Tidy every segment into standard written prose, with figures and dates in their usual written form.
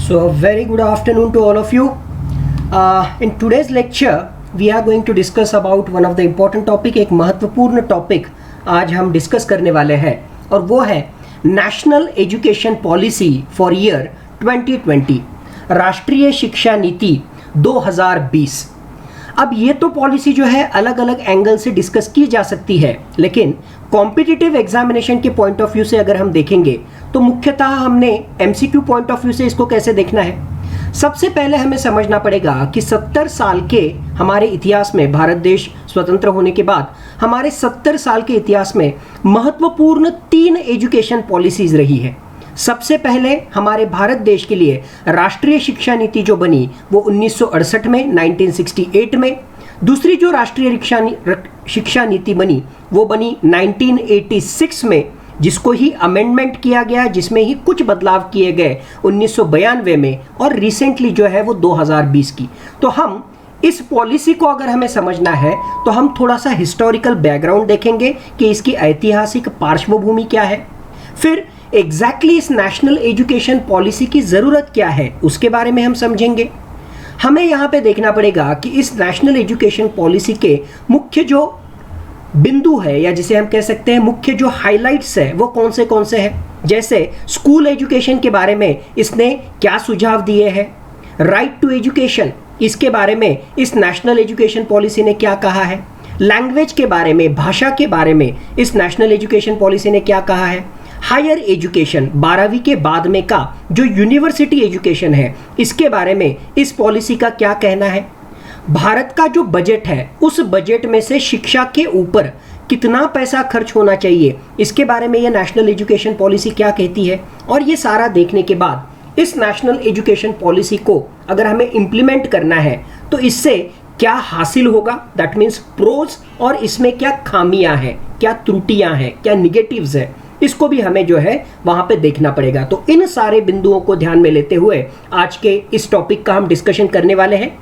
So, very good afternoon to all of you. In today's lecture, we are going to discuss about one of the important topic. एक महत्वपूर्ण topic आज हम discuss करने वाले हैं और वो है national education policy for year 2020, राष्ट्रीय शिक्षा नीति 2020। अब ये तो पॉलिसी जो है अलग अलग एंगल से डिस्कस की जा सकती है, लेकिन कॉम्पिटिटिव एग्जामिनेशन के पॉइंट ऑफ व्यू से अगर हम देखेंगे तो मुख्यतः हमने एमसीक्यू पॉइंट ऑफ व्यू से इसको कैसे देखना है। सबसे पहले हमें समझना पड़ेगा कि 70 साल के हमारे इतिहास में, भारत देश स्वतंत्र होने के बाद हमारे 70 साल के इतिहास में महत्वपूर्ण 3 एजुकेशन पॉलिसीज रही है। सबसे पहले हमारे भारत देश के लिए राष्ट्रीय शिक्षा नीति जो बनी वो 1968 में, 1968 में। दूसरी जो राष्ट्रीय शिक्षा नीति बनी वो बनी 1986 में, जिसको ही अमेंडमेंट किया गया, जिसमें ही कुछ बदलाव किए गए 1992 में, और रिसेंटली जो है वो 2020 की। तो हम इस पॉलिसी को अगर हमें समझना है तो हम थोड़ा सा हिस्टोरिकल बैकग्राउंड देखेंगे कि इसकी ऐतिहासिक पार्श्वभूमि क्या है, फिर एग्जैक्टली इस नेशनल एजुकेशन पॉलिसी की ज़रूरत क्या है उसके बारे में हम समझेंगे। हमें यहाँ पे देखना पड़ेगा कि इस नेशनल एजुकेशन पॉलिसी के मुख्य जो बिंदु है, या जिसे हम कह सकते हैं मुख्य जो हाइलाइट्स है, वो कौन से हैं। जैसे स्कूल एजुकेशन के बारे में इसने क्या सुझाव दिए हैं, राइट टू एजुकेशन इसके बारे में इस नेशनल एजुकेशन पॉलिसी ने क्या कहा है, लैंग्वेज के बारे में, भाषा के बारे में इस नेशनल एजुकेशन पॉलिसी ने क्या कहा है, हायर एजुकेशन 12वीं के बाद में का जो यूनिवर्सिटी एजुकेशन है इसके बारे में इस पॉलिसी का क्या कहना है, भारत का जो बजट है उस बजट में से शिक्षा के ऊपर कितना पैसा खर्च होना चाहिए इसके बारे में ये नेशनल एजुकेशन पॉलिसी क्या कहती है। और ये सारा देखने के बाद इस नेशनल एजुकेशन पॉलिसी को अगर हमें इम्प्लीमेंट करना है तो इससे क्या हासिल होगा, दैट मीन्स प्रोज, और इसमें क्या खामियां हैं, क्या त्रुटियां हैं, क्या निगेटिव्स है, इसको भी हमें जो है वहां पे देखना पड़ेगा। तो इन सारे बिंदुओं को ध्यान में लेते हुए आज के इस टॉपिक का हम डिस्कशन करने वाले हैं।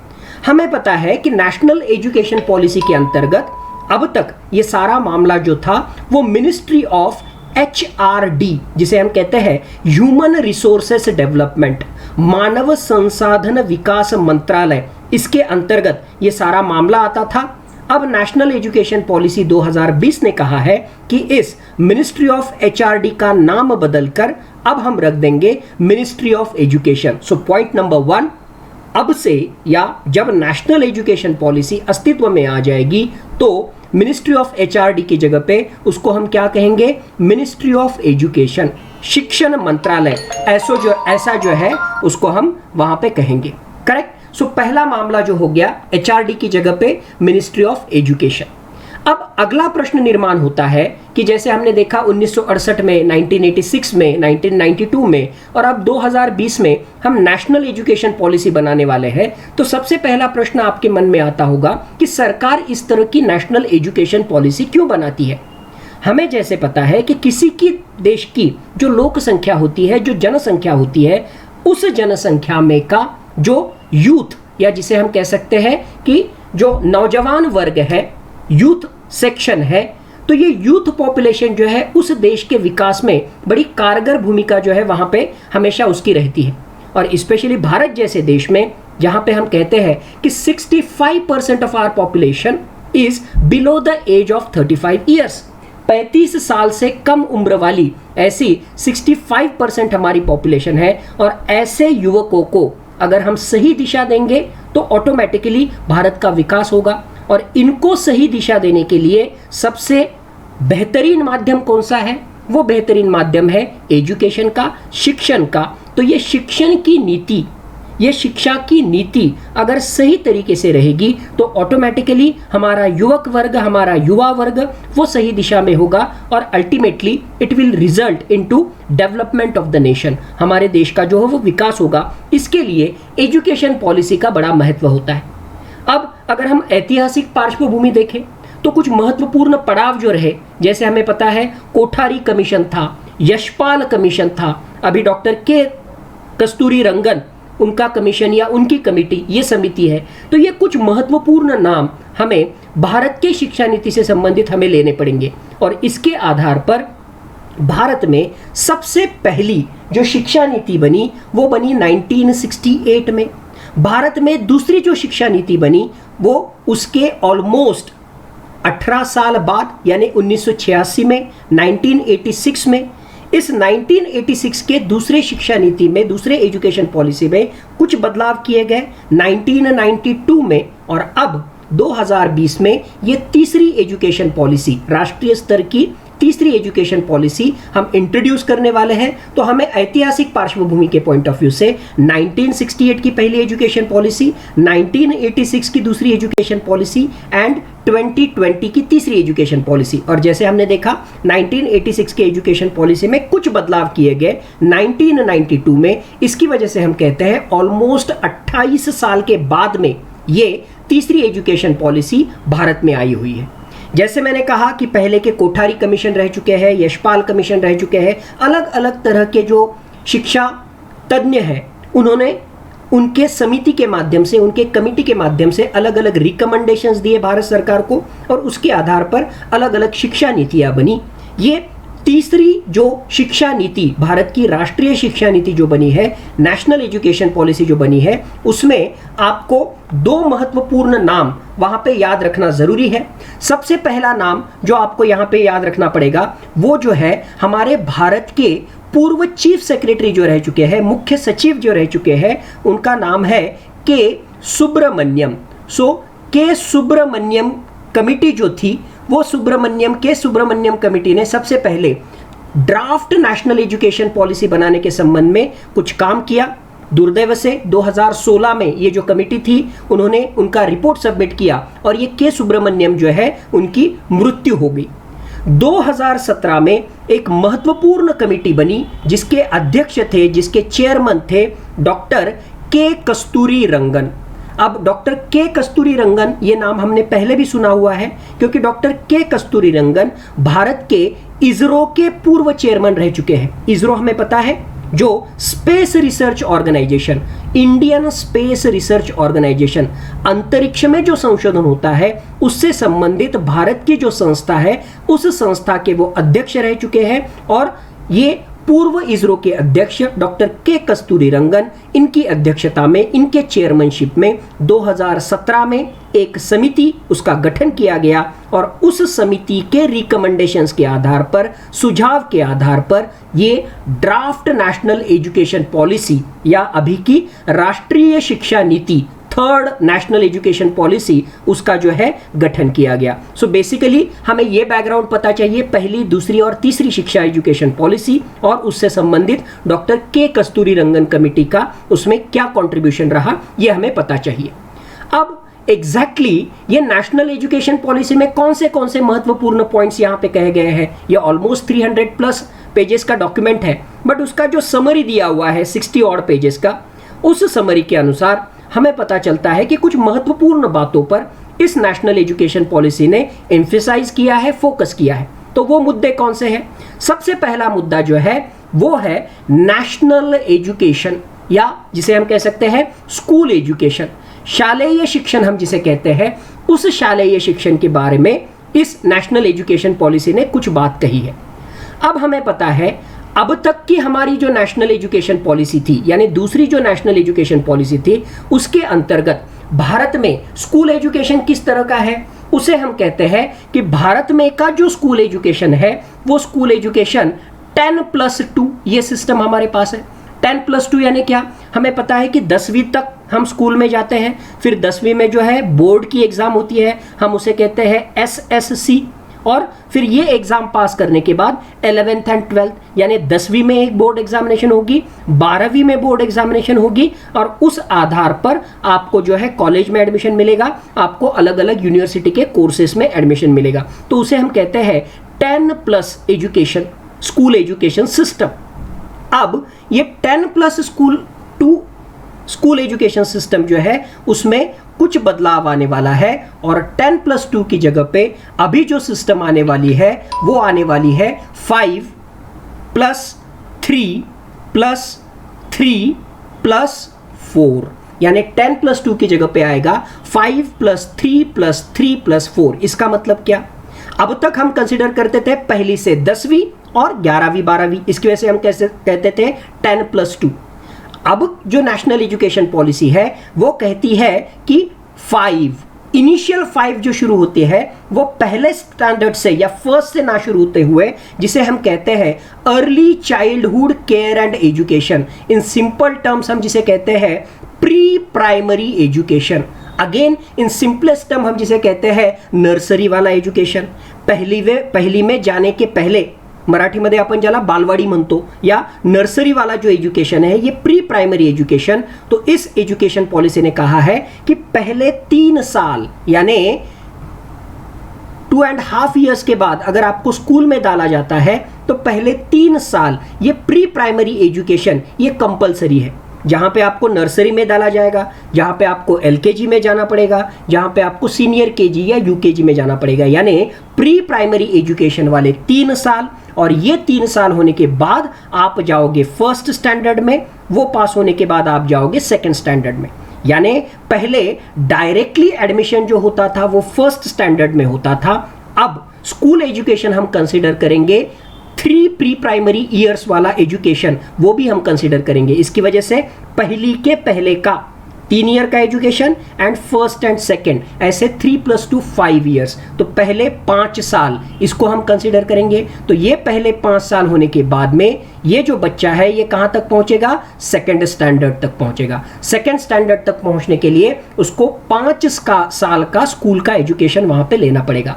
हमें पता है कि नेशनल एजुकेशन पॉलिसी के अंतर्गत अब तक ये सारा मामला जो था वो मिनिस्ट्री ऑफ HRD, जिसे हम कहते हैं ह्यूमन रिसोर्सेस डेवलपमेंट, मानव संसाधन विकास मंत्रालय, इसके अंतर्गत ये सारा मामला आता था। अब नेशनल एजुकेशन पॉलिसी 2020 ने कहा है कि इस मिनिस्ट्री ऑफ HRD का नाम बदलकर अब हम रख देंगे ministry of education. So point number 1, अब से या जब नेशनल एजुकेशन पॉलिसी अस्तित्व में आ जाएगी तो मिनिस्ट्री ऑफ HRD की जगह पे उसको हम क्या कहेंगे, मिनिस्ट्री ऑफ एजुकेशन, शिक्षण मंत्रालय, ऐसा जो है उसको हम वहां पे कहेंगे। करेक्ट। सो पहला मामला जो हो गया HRD की जगह पे मिनिस्ट्री ऑफ एजुकेशन। अब अगला प्रश्न निर्माण होता है कि जैसे हमने देखा 1968 में, 1986 में, 1992 में और अब 2020 में हम नेशनल एजुकेशन पॉलिसी बनाने वाले हैं, तो सबसे पहला प्रश्न आपके मन में आता होगा कि सरकार इस तरह की नेशनल एजुकेशन पॉलिसी क्यों बनाती है। हमें जैसे पता है कि किसी की देश की जो लोक संख्या होती है, जो जनसंख्या होती है, उस जनसंख्या में का जो यूथ, या जिसे हम कह सकते हैं कि जो नौजवान वर्ग है, यूथ सेक्शन है, तो ये यूथ पॉपुलेशन जो है उस देश के विकास में बड़ी कारगर भूमिका जो है वहां पे हमेशा उसकी रहती है। और स्पेशली भारत जैसे देश में जहां पे हम कहते हैं कि 65% of our population is below the age of 35 years, 35 साल से कम उम्र वाली ऐसी 65% हमारी पॉपुलेशन है। और ऐसे युवकों को अगर हम सही दिशा देंगे तो ऑटोमेटिकली भारत का विकास होगा। और इनको सही दिशा देने के लिए सबसे बेहतरीन माध्यम कौन सा है, वो बेहतरीन माध्यम है एजुकेशन का, शिक्षण का। तो ये शिक्षण की नीति, ये शिक्षा की नीति अगर सही तरीके से रहेगी तो ऑटोमेटिकली हमारा युवक वर्ग, हमारा युवा वर्ग वो सही दिशा में होगा और ultimately it will result into development of the nation. हमारे देश का जो है वो विकास होगा। इसके लिए एजुकेशन पॉलिसी का बड़ा महत्व होता है। अब अगर हम ऐतिहासिक पार्श्वभूमि देखें तो कुछ महत्वपूर्ण पड़ाव जो रहे, जैसे हमें पता है कोठारी कमीशन था, यशपाल कमीशन था, अभी डॉक्टर के कस्तूरी रंगन उनका कमीशन या उनकी कमेटी, ये समिति है। तो ये कुछ महत्वपूर्ण नाम हमें भारत के शिक्षा नीति से संबंधित हमें लेने पड़ेंगे और इसके आधार पर भारत में सबसे पहली जो शिक्षा नीति बनी वो बनी 1968 में। भारत में दूसरी जो शिक्षा नीति बनी वो उसके ऑलमोस्ट 18 साल बाद यानी 1986 में, 1986 में। इस 1986 के दूसरे शिक्षा नीति में, दूसरे एजुकेशन पॉलिसी में कुछ बदलाव किए गए 1992 में, और अब 2020 में ये तीसरी एजुकेशन पॉलिसी, राष्ट्रीय स्तर की तीसरी एजुकेशन पॉलिसी हम इंट्रोड्यूस करने वाले हैं। तो हमें ऐतिहासिक पार्श्वभूमि के पॉइंट ऑफ व्यू से 1968 की पहली एजुकेशन पॉलिसी, 1986 की दूसरी एजुकेशन पॉलिसी एंड 2020 की तीसरी एजुकेशन पॉलिसी, और जैसे हमने देखा 1986 के एजुकेशन पॉलिसी में कुछ बदलाव किए गए 1992 में। इसकी वजह से हम कहते हैं ऑलमोस्ट 28 साल के बाद में ये तीसरी एजुकेशन पॉलिसी भारत में आई हुई है। जैसे मैंने कहा कि पहले के कोठारी कमीशन रह चुके हैं, यशपाल कमीशन रह चुके हैं, अलग अलग तरह के जो शिक्षा तज्ञ हैं उन्होंने उनके समिति के माध्यम से, उनके कमिटी के माध्यम से अलग अलग रिकमेंडेशंस दिए भारत सरकार को, और उसके आधार पर अलग अलग शिक्षा नीतियां बनी। ये तीसरी जो शिक्षा नीति, भारत की राष्ट्रीय शिक्षा नीति जो बनी है, नेशनल एजुकेशन पॉलिसी जो बनी है, उसमें आपको दो महत्वपूर्ण नाम वहां पे याद रखना जरूरी है। सबसे पहला नाम जो आपको यहां पे याद रखना पड़ेगा वो जो है हमारे भारत के पूर्व चीफ सेक्रेटरी जो रह चुके हैं, मुख्य सचिव जो रह चुके हैं, उनका नाम है के सुब्रमण्यम। सो के सुब्रमण्यम कमिटी जो थी वो सुब्रमण्यम कमिटी ने सबसे पहले ड्राफ्ट नेशनल एजुकेशन पॉलिसी बनाने के संबंध में कुछ काम किया। दुर्दैव से 2016 में ये जो कमिटी थी उन्होंने उनका रिपोर्ट सबमिट किया और ये के सुब्रमण्यम जो है उनकी मृत्यु हो गई। 2017 में एक महत्वपूर्ण कमिटी बनी जिसके अध्यक्ष थे, जिसके चेयरमैन थे डॉक्टर के कस्तूरी रंगन। अब डॉक्टर के कस्तूरी रंगन ये नाम हमने पहले भी सुना हुआ है क्योंकि डॉक्टर के कस्तूरी रंगन भारत के इसरो के पूर्व चेयरमैन रह चुके हैं। इसरो हमें पता है जो space research organisation, Indian space research organisation, अंतरिक्ष में जो संशोधन होता है उससे संबंधित भारत की जो संस्था है उस संस्था के वो अध्यक्ष रह चुके हैं। और ये पूर्व इसरो के अध्यक्ष डॉक्टर के कस्तूरी रंगन, इनकी अध्यक्षता में, इनके चेयरमैनशिप में 2017 में एक समिति उसका गठन किया गया और उस समिति के रिकमेंडेशंस के आधार पर, सुझाव के आधार पर ये ड्राफ्ट नेशनल एजुकेशन पॉलिसी या अभी की राष्ट्रीय शिक्षा नीति, थर्ड नेशनल एजुकेशन पॉलिसी, उसका जो है गठन किया गया। सो बेसिकली हमें ये बैकग्राउंड पता चाहिए, पहली, दूसरी और तीसरी शिक्षा एजुकेशन पॉलिसी और उससे संबंधित डॉक्टर के कस्तूरी रंगन कमेटी का उसमें क्या कंट्रीब्यूशन रहा ये हमें पता चाहिए। अब एग्जैक्टली ये नेशनल एजुकेशन पॉलिसी में कौन से महत्वपूर्ण पॉइंट्स यहाँ पे कहे गए हैं, ये ऑलमोस्ट 300 प्लस पेजेस का डॉक्यूमेंट है, बट उसका जो समरी दिया हुआ है 60 ऑड पेजेस का, उस समरी के अनुसार हमें पता चलता है कि कुछ महत्वपूर्ण बातों पर इस नेशनल एजुकेशन पॉलिसी ने एम्फेसाइज किया है, फोकस किया है। तो वो मुद्दे कौन से हैं? सबसे पहला मुद्दा जो है वो है नेशनल एजुकेशन, या जिसे हम कह सकते हैं स्कूल एजुकेशन, शालेय शिक्षण हम जिसे कहते हैं, उस शालेय शिक्षण के बारे में इस नेशनल एजुकेशन पॉलिसी ने कुछ बात कही है। अब हमें पता है अब तक की हमारी जो नेशनल एजुकेशन पॉलिसी थी, यानी दूसरी जो नेशनल एजुकेशन पॉलिसी थी, उसके अंतर्गत भारत में स्कूल एजुकेशन किस तरह का है, उसे हम कहते हैं कि भारत में का जो स्कूल एजुकेशन है वो स्कूल एजुकेशन 10+2 ये सिस्टम हमारे पास है। 10+2 यानी क्या? हमें पता है कि 10वीं तक हम स्कूल में जाते हैं, फिर 10वीं में जो है बोर्ड की एग्जाम होती है, हम उसे कहते हैं SSC, और फिर ये एग्जाम पास करने के बाद 11th एंड 12th यानी 10वीं में एक बोर्ड एग्जामिनेशन होगी, 12वीं में बोर्ड एग्जामिनेशन होगी, और उस आधार पर आपको जो है कॉलेज में एडमिशन मिलेगा, आपको अलग अलग यूनिवर्सिटी के कोर्सेस में एडमिशन मिलेगा। तो उसे हम कहते हैं 10+ एजुकेशन, स्कूल एजुकेशन सिस्टम। अब ये 10+ स्कूल एजुकेशन सिस्टम जो है उसमें कुछ बदलाव आने वाला है, और 10+2 की जगह पे अभी जो सिस्टम आने वाली है वो आने वाली है 5+3+3+4, यानी 10+2 की जगह पे आएगा 5+3+3+4। इसका मतलब क्या? अब तक हम कंसिडर करते थे पहली से 10वीं और 11वीं 12वीं, इसकी वजह से हम कैसे कहते थे 10+2। अब जो नेशनल एजुकेशन पॉलिसी है वो कहती है कि 5 इनिशियल 5 जो शुरू होते हैं वो पहले स्टैंडर्ड से या फर्स्ट से ना शुरू होते हुए, जिसे हम कहते हैं early childhood care and education, in simple terms हम जिसे कहते हैं pre primary education. Again in simplest term हम जिसे कहते हैं नर्सरी वाला एजुकेशन। पहली में जाने के पहले मराठीमध्ये आपण ज्याला बालवाडी म्हणतो, या नर्सरी वाला जो एजुकेशन है ये प्री प्राइमरी एजुकेशन। तो इस एजुकेशन पॉलिसी ने कहा है कि पहले 3 साल यानी 2.5 ईयर्स के बाद अगर आपको स्कूल में डाला जाता है तो पहले 3 साल ये प्री प्राइमरी एजुकेशन ये कंपलसरी है, जहां पे आपको नर्सरी में डाला जाएगा, जहां पे आपको एलकेजी में जाना पड़ेगा, जहां पे आपको सीनियर केजी या यूकेजी में जाना पड़ेगा, यानी प्री प्राइमरी एजुकेशन वाले 3 साल। और ये 3 साल होने के बाद आप जाओगे फर्स्ट स्टैंडर्ड में, वो पास होने के बाद आप जाओगे सेकंड स्टैंडर्ड में। यानी पहले डायरेक्टली एडमिशन जो होता था वो फर्स्ट स्टैंडर्ड में होता था, अब स्कूल एजुकेशन हम कंसीडर करेंगे 3 प्री प्राइमरी ईयर्स वाला एजुकेशन, वो भी हम कंसीडर करेंगे। इसकी वजह से पहली के पहले का 3 ईयर का education and first and second ऐसे 3+2 5 ईयर्स, तो पहले 5 साल इसको हम कंसीडर करेंगे। तो ये पहले 5 साल होने के बाद में ये जो बच्चा है ये कहाँ तक पहुँचेगा, सेकेंड स्टैंडर्ड तक पहुँचेगा। सेकेंड स्टैंडर्ड तक पहुँचने के लिए उसको 5 साल का स्कूल का एजुकेशन वहाँ पे लेना पड़ेगा।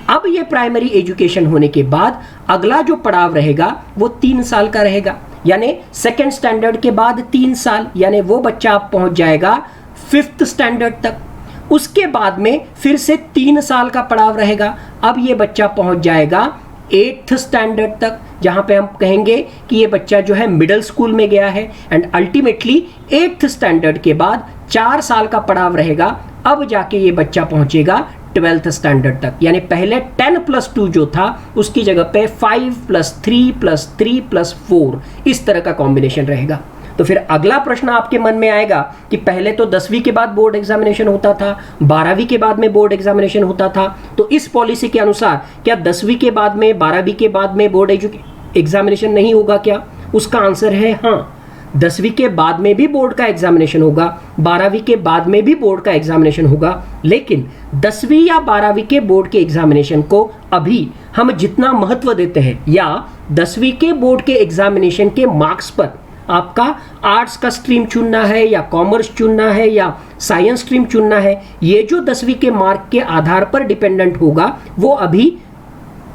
अब ये प्राइमरी एजुकेशन होने के बाद अगला जो पड़ाव रहेगा वो 3 साल का रहेगा, यानी सेकेंड स्टैंडर्ड के बाद 3 साल, यानी वो बच्चा आप पहुंच जाएगा 5th स्टैंडर्ड तक। उसके बाद में फिर से 3 साल का पड़ाव रहेगा, अब ये बच्चा पहुंच जाएगा 8th स्टैंडर्ड तक, जहां पे हम कहेंगे कि ये बच्चा जो है मिडिल स्कूल में गया है। एंड अल्टीमेटली 8th स्टैंडर्ड के बाद 4 साल का पड़ाव रहेगा, अब जाके ये बच्चा पहुंचेगा 12th स्टैंडर्ड तक। यानी पहले 10+2 जो था उसकी जगह पे 5+3+3+4 इस तरह का कॉम्बिनेशन रहेगा। तो फिर अगला प्रश्न आपके मन में आएगा कि पहले तो 10वीं के बाद बोर्ड एग्जामिनेशन होता था, 12वीं के बाद में बोर्ड एग्जामिनेशन होता था, तो इस पॉलिसी के अनुसार क्या 10वीं के बाद में 12वीं के बाद में बोर्ड एग्जामिनेशन नहीं होगा क्या? उसका आंसर है हाँ, 10वीं के बाद में भी बोर्ड का एग्जामिनेशन होगा, 12वीं के बाद में भी बोर्ड का एग्जामिनेशन होगा, लेकिन 10वीं या 12वीं के बोर्ड के एग्जामिनेशन को अभी हम जितना महत्व देते हैं, या 10वीं के बोर्ड के एग्जामिनेशन के मार्क्स पर आपका आर्ट्स का स्ट्रीम चुनना है या कॉमर्स चुनना है या साइंस स्ट्रीम चुनना है, ये जो 10वीं के मार्क के आधार पर डिपेंडेंट होगा, वो अभी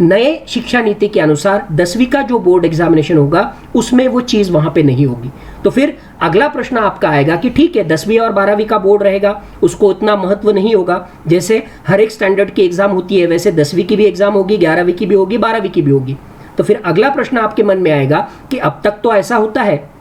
नए शिक्षा नीति के अनुसार 10वीं का जो बोर्ड एग्जामिनेशन होगा उसमें वो चीज़ वहाँ पे नहीं होगी। तो फिर अगला प्रश्न आपका आएगा कि ठीक है 10वीं और 12वीं का बोर्ड रहेगा, उसको उतना महत्व नहीं होगा, जैसे हर एक स्टैंडर्ड की एग्जाम होती है वैसे 10वीं की भी एग्जाम होगी, 11वीं की भी होगी, 12वीं की भी होगी। तो फिर अगला प्रश्न आपके मन में आएगा कि अब तक तो ऐसा होता है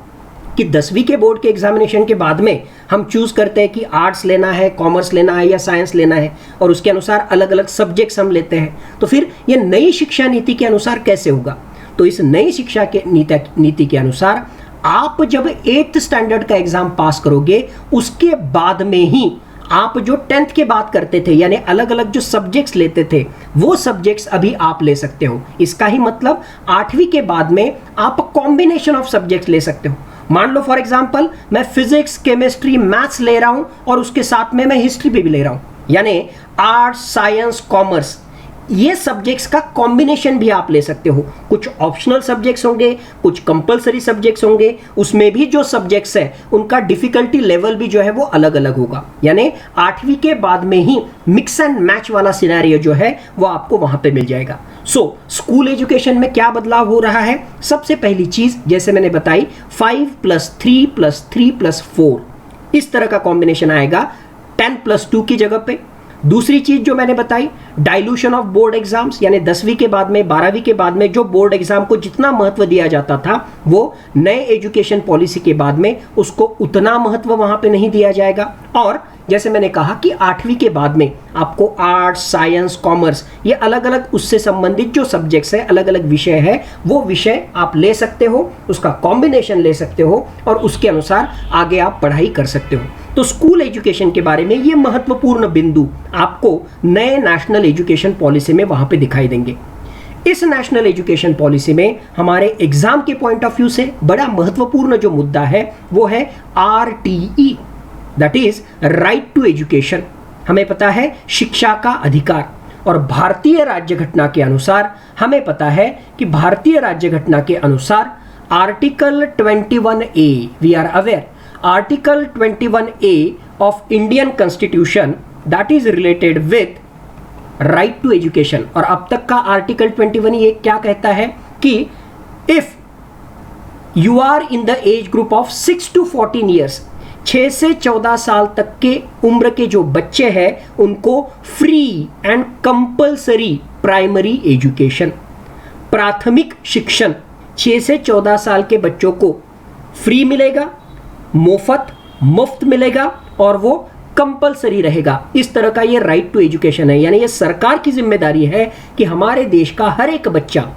कि 10वीं के बोर्ड के एग्जामिनेशन के बाद में हम चूज करते हैं कि आर्ट्स लेना है, कॉमर्स लेना है या साइंस लेना है, और उसके अनुसार अलग अलग सब्जेक्ट्स हम लेते हैं। तो फिर ये नई शिक्षा नीति के अनुसार कैसे होगा? तो इस नई शिक्षा के नीति के अनुसार आप जब 8th स्टैंडर्ड का एग्जाम पास करोगे उसके बाद में ही आप जो 10th के बाद करते थे, यानी अलग अलग जो सब्जेक्ट्स लेते थे, वो सब्जेक्ट्स अभी आप ले सकते हो। इसका ही मतलब 8वीं के बाद में आप कॉम्बिनेशन ऑफ सब्जेक्ट्स ले सकते हो। मान लो फॉर एग्जांपल मैं फिजिक्स, केमिस्ट्री, मैथ्स ले रहा हूं और उसके साथ में मैं हिस्ट्री भी ले रहा हूं, यानी आर्ट्स, साइंस, कॉमर्स, ये सब्जेक्ट्स का कॉम्बिनेशन भी आप ले सकते हो। कुछ ऑप्शनल सब्जेक्ट्स होंगे, कुछ कंपलसरी सब्जेक्ट्स होंगे, उसमें भी जो सब्जेक्ट्स है उनका डिफिकल्टी लेवल भी जो है वो अलग अलग होगा। यानी 8वीं के बाद में ही मिक्स एंड मैच वाला सिनेरियो जो है वो आपको वहां पे मिल जाएगा। सो स्कूल एजुकेशन में क्या बदलाव हो रहा है? सबसे पहली चीज जैसे मैंने बताई 5+3+3+4 इस तरह का कॉम्बिनेशन आएगा 10+2 की जगह पे। दूसरी चीज जो मैंने बताई डाइल्यूशन ऑफ बोर्ड एग्जाम्स, यानी 10वीं के बाद में 12वीं के बाद में जो बोर्ड एग्जाम को जितना महत्व दिया जाता था वो नए एजुकेशन पॉलिसी के बाद में उसको उतना महत्व वहां पे नहीं दिया जाएगा। और जैसे मैंने कहा कि 8वीं के बाद में आपको आर्ट्स, साइंस, कॉमर्स, ये अलग अलग उससे संबंधित जो सब्जेक्ट्स है, अलग अलग विषय है, वो विषय आप ले सकते हो, उसका कॉम्बिनेशन ले सकते हो और उसके अनुसार आगे आप पढ़ाई कर सकते हो। तो स्कूल एजुकेशन के बारे में ये महत्वपूर्ण बिंदु आपको नए नेशनल एजुकेशन पॉलिसी में वहां पे दिखाई देंगे। इस नेशनल एजुकेशन पॉलिसी में हमारे एग्जाम के पॉइंट ऑफ व्यू से बड़ा महत्वपूर्ण जो मुद्दा है वो है RTE, that is right to education. हमें पता है शिक्षा का अधिकार, और भारतीय राज्य घटना के अनुसार हमें पता है कि भारतीय राज्य घटना के अनुसार article 21A, we are aware, article 21A of Indian constitution that is related with right to education. और अब तक का आर्टिकल 21A क्या कहता है कि if you are in the age group of 6 to 14 years, 6 से 14 साल तक के उम्र के जो बच्चे हैं उनको free and compulsory primary education, प्राथमिक शिक्षण 6 से 14 साल के बच्चों को फ्री मिलेगा, मुफ्त मिलेगा और वो कंपल्सरी रहेगा। इस तरह का ये राइट टू एजुकेशन है, यानी ये सरकार की जिम्मेदारी है कि हमारे देश का हर एक बच्चा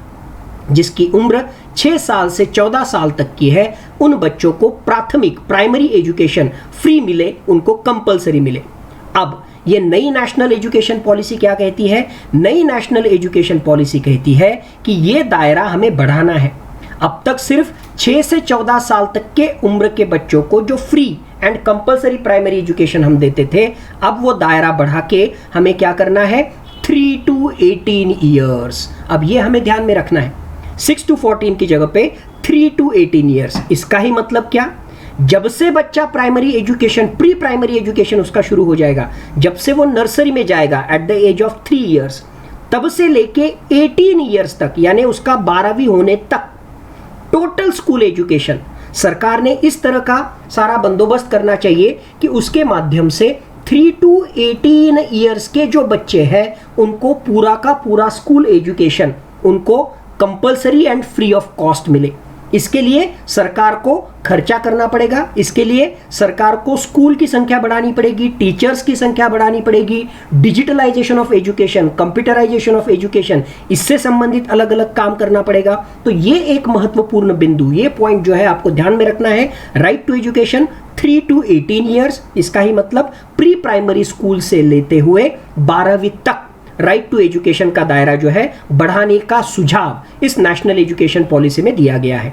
जिसकी उम्र 6 साल से 14 साल तक की है उन बच्चों को प्राथमिक प्राइमरी एजुकेशन फ्री मिले, उनको कंपल्सरी मिले। अब ये नई नेशनल एजुकेशन पॉलिसी क्या कहती है? नई नेशनल एजुकेशन पॉलिसी कहती है कि ये दायरा हमें बढ़ाना है। अब तक सिर्फ 6 से 14 साल तक के उम्र के बच्चों को जो free and compulsory primary education हम देते थे, अब वो दायरा बढ़ा के हमें क्या करना है? 3 to 18 ईयर्स। अब ये हमें ध्यान में रखना है, 6 to 14 की जगह पे 3 to 18 ईयर्स। इसका ही मतलब क्या? जब से बच्चा primary education, pre primary education उसका शुरू हो जाएगा, जब से वो नर्सरी में जाएगा at the age of 3 years, तब से लेके 18 ईयर्स तक, यानी उसका 12वीं होने तक टोटल स्कूल एजुकेशन सरकार ने इस तरह का सारा बंदोबस्त करना चाहिए कि उसके माध्यम से 3 to 18 ईयर्स के जो बच्चे हैं उनको पूरा का पूरा स्कूल एजुकेशन उनको compulsory and free of cost मिले। इसके लिए सरकार को खर्चा करना पड़ेगा, इसके लिए सरकार को स्कूल की संख्या बढ़ानी पड़ेगी, टीचर्स की संख्या बढ़ानी पड़ेगी, digitalization of education, computerization of education, इससे संबंधित अलग अलग काम करना पड़ेगा। तो ये एक महत्वपूर्ण बिंदु, ये पॉइंट जो है आपको ध्यान में रखना है। Right to education 3 to 18 years, इसका ही मतलब प्री प्राइमरी स्कूल से लेते हुए 12वीं तक राइट टू एजुकेशन का दायरा जो है बढ़ाने का सुझाव इस नेशनल एजुकेशन पॉलिसी में दिया गया है।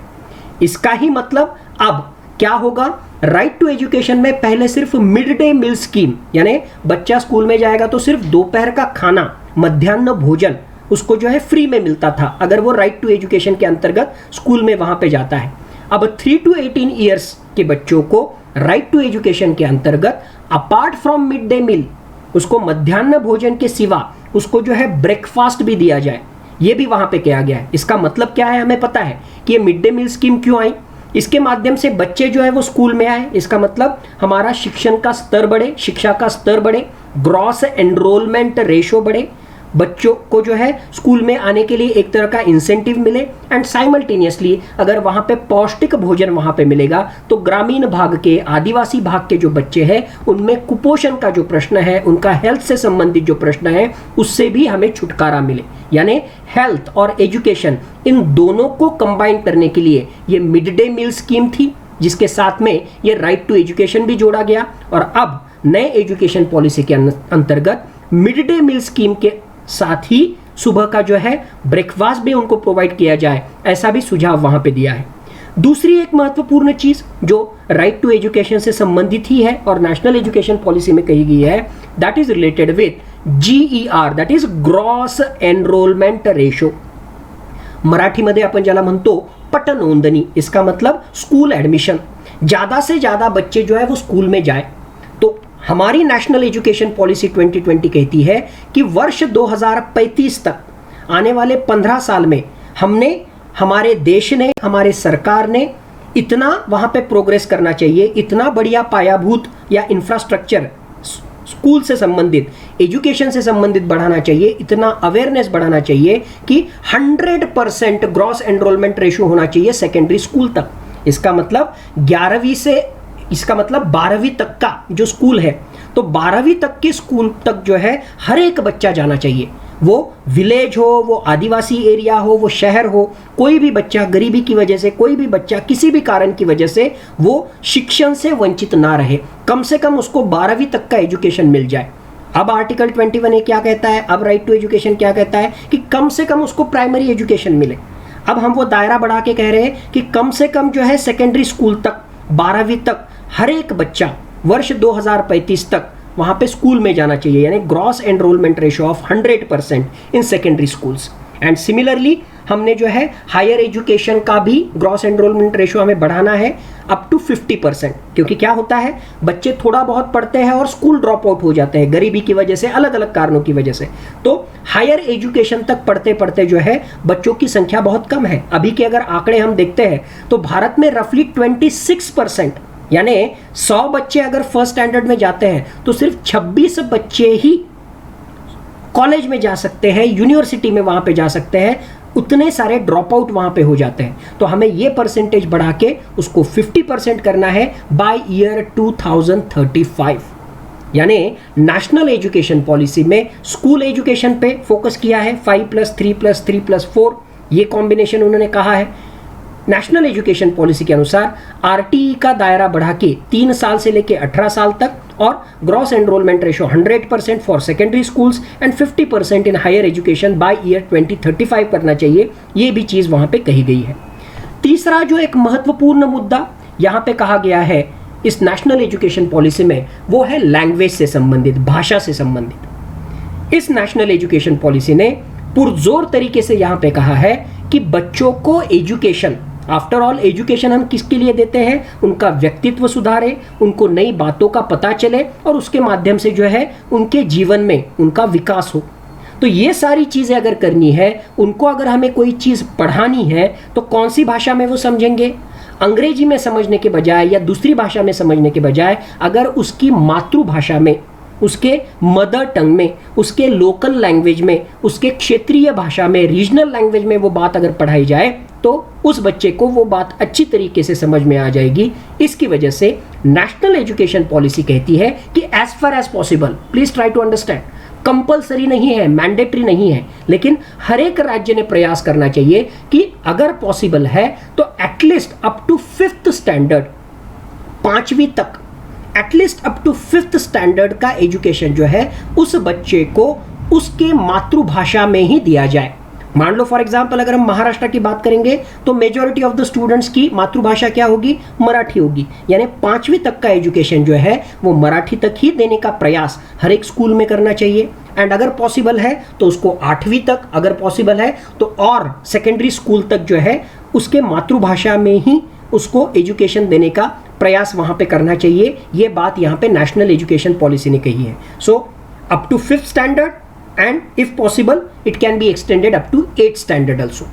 इसका ही मतलब अब क्या होगा? राइट टू एजुकेशन में पहले सिर्फ मिड डे मील स्कीम, यानी बच्चा स्कूल में जाएगा तो सिर्फ दोपहर का खाना, मध्याह्न भोजन उसको जो है फ्री में मिलता था अगर वो राइट टू एजुकेशन के अंतर्गत स्कूल में वहां पे जाता है। अब 3 to 18 ईयर्स के बच्चों को राइट टू एजुकेशन के अंतर्गत apart from mid day meal, उसको मध्याह्न भोजन के सिवा उसको जो है ब्रेकफास्ट भी दिया जाए, ये भी वहां पे किया गया है। इसका मतलब क्या है? हमें पता है कि ये मिड डे मील स्कीम क्यों आई। इसके माध्यम से बच्चे जो है वो स्कूल में आए, इसका मतलब हमारा शिक्षण का स्तर बढ़े, शिक्षा का स्तर बढ़े, ग्रॉस एनरोलमेंट रेशो बढ़े, बच्चों को जो है स्कूल में आने के लिए एक तरह का इंसेंटिव मिले, एंड साइमल्टेनियसली अगर वहाँ पे पौष्टिक भोजन वहाँ पे मिलेगा तो ग्रामीण भाग के, आदिवासी भाग के जो बच्चे हैं उनमें कुपोषण का जो प्रश्न है, उनका हेल्थ से संबंधित जो प्रश्न है, उससे भी हमें छुटकारा मिले। यानी हेल्थ और एजुकेशन इन दोनों को कंबाइन करने के लिए ये मिड डे मील स्कीम थी, जिसके साथ में ये राइट टू एजुकेशन भी जोड़ा गया। और अब नए एजुकेशन पॉलिसी के अंतर्गत मिड डे मील स्कीम के साथ ही सुबह का जो है ब्रेकफास्ट भी उनको प्रोवाइड किया जाए, ऐसा भी सुझाव वहां पे दिया है। दूसरी एक महत्वपूर्ण चीज जो राइट टू एजुकेशन से संबंधित ही है और नेशनल एजुकेशन पॉलिसी में कही गई है, that is related with GER, that is gross enrolment ratio. मराठीमध्ये आपण ज्याला म्हणतो पटनोंदणी, इसका मतलब स्कूल एडमिशन। ज्यादा से ज्यादा बच्चे जो है वो स्कूल में जाए। तो हमारी नेशनल एजुकेशन पॉलिसी 2020 कहती है कि वर्ष 2035 तक, आने वाले 15 साल में हमने, हमारे देश ने, हमारे सरकार ने इतना वहाँ पे प्रोग्रेस करना चाहिए, इतना बढ़िया पायाभूत या इंफ्रास्ट्रक्चर स्कूल से संबंधित, एजुकेशन से संबंधित बढ़ाना चाहिए, इतना अवेयरनेस बढ़ाना चाहिए कि 100% ग्रॉस एनरोलमेंट रेशो होना चाहिए सेकेंडरी स्कूल तक। इसका मतलब 11वीं से, इसका मतलब 12वीं तक का जो स्कूल है, तो 12वीं तक के स्कूल तक जो है हर एक बच्चा जाना चाहिए। वो विलेज हो, वो आदिवासी एरिया हो, वो शहर हो, कोई भी बच्चा गरीबी की वजह से, कोई भी बच्चा किसी भी कारण की वजह से वो शिक्षण से वंचित ना रहे, कम से कम उसको 12वीं तक का एजुकेशन मिल जाए। अब आर्टिकल 21 क्या कहता है, अब राइट टू एजुकेशन क्या कहता है कि कम से कम उसको प्राइमरी एजुकेशन मिले। अब हम वो दायरा बढ़ा के कह रहे हैं कि कम से कम जो है सेकेंडरी स्कूल तक, 12वीं तक हर एक बच्चा वर्ष 2035 तक वहाँ पे स्कूल में जाना चाहिए, यानी gross enrolment ratio of 100% in secondary schools. And similarly हमने जो है हायर एजुकेशन का भी ग्रॉस एनरोलमेंट रेशियो हमें बढ़ाना है अप टू 50%, क्योंकि क्या होता है बच्चे थोड़ा बहुत पढ़ते हैं और स्कूल ड्रॉप आउट हो जाते हैं गरीबी की वजह से, अलग अलग कारणों की वजह से। तो हायर एजुकेशन तक पढ़ते पढ़ते जो है बच्चों की संख्या बहुत कम है। अभी के अगर आंकड़े हम देखते हैं तो भारत में रफली 26%, यानी 100 बच्चे अगर फर्स्ट स्टैंडर्ड में जाते हैं तो सिर्फ 26 बच्चे ही कॉलेज में जा सकते हैं, यूनिवर्सिटी में वहां पे जा सकते हैं, उतने सारे ड्रॉप आउट वहां पे हो जाते हैं। तो हमें ये परसेंटेज बढ़ा के उसको 50% करना है बाय ईयर 2035। यानी नेशनल एजुकेशन पॉलिसी में स्कूल एजुकेशन पे फोकस किया है, 5+3+3+4 ये कॉम्बिनेशन उन्होंने कहा है। नेशनल एजुकेशन पॉलिसी के अनुसार आरटीई का दायरा बढ़ा के 3 साल से लेकर 18 साल तक और gross enrolment ratio 100% for secondary schools and 50% in higher education by year 2035 करना चाहिए। ये भी चीज़ वहाँ पे कही गई है। तीसरा जो एक महत्वपूर्ण मुद्दा यहाँ पे कहा गया है इस नेशनल एजुकेशन पॉलिसी में, वो है लैंग्वेज से संबंधित, भाषा से संबंधित। इस नेशनल एजुकेशन पॉलिसी ने पुरजोर तरीके से यहाँ पे कहा है कि बच्चों को एजुकेशन, आफ्टर ऑल एजुकेशन हम किसके लिए देते हैं, उनका व्यक्तित्व सुधारे, उनको नई बातों का पता चले और उसके माध्यम से जो है उनके जीवन में उनका विकास हो। तो ये सारी चीज़ें अगर करनी है, उनको अगर हमें कोई चीज़ पढ़ानी है तो कौन सी भाषा में वो समझेंगे, अंग्रेजी में समझने के बजाय या दूसरी भाषा में समझने के बजाय अगर उसकी मातृभाषा में, उसके मदर टंग में, उसके लोकल लैंग्वेज में, उसके क्षेत्रीय भाषा में, रीजनल लैंग्वेज में वो बात अगर पढ़ाई जाए तो उस बच्चे को वो बात अच्छी तरीके से समझ में आ जाएगी। इसकी वजह से नेशनल एजुकेशन पॉलिसी कहती है कि as far as possible, please try to understand, compulsory नहीं है, मैंडेटरी नहीं है, लेकिन हर एक राज्य ने प्रयास करना चाहिए कि अगर पॉसिबल है तो at least up to 5th standard, 5वीं तक, at least up to 5th standard का एजुकेशन जो है उस बच्चे को उसके मातृभाषा में ही दिया जाए। मान लो फॉर एग्जांपल अगर हम महाराष्ट्र की बात करेंगे तो मेजॉरिटी ऑफ द स्टूडेंट्स की मातृभाषा क्या होगी, मराठी होगी, यानी 5वीं तक का एजुकेशन जो है वो मराठी तक ही देने का प्रयास हर एक स्कूल में करना चाहिए। एंड अगर पॉसिबल है तो उसको 8वीं तक, अगर पॉसिबल है तो और सेकेंडरी स्कूल तक जो है उसके मातृभाषा में ही उसको एजुकेशन देने का प्रयास वहाँ पे करना चाहिए। ये बात यहाँ पे नेशनल एजुकेशन पॉलिसी ने कही है। So up to 5th standard and if possible it can be extended up to 8th standard also.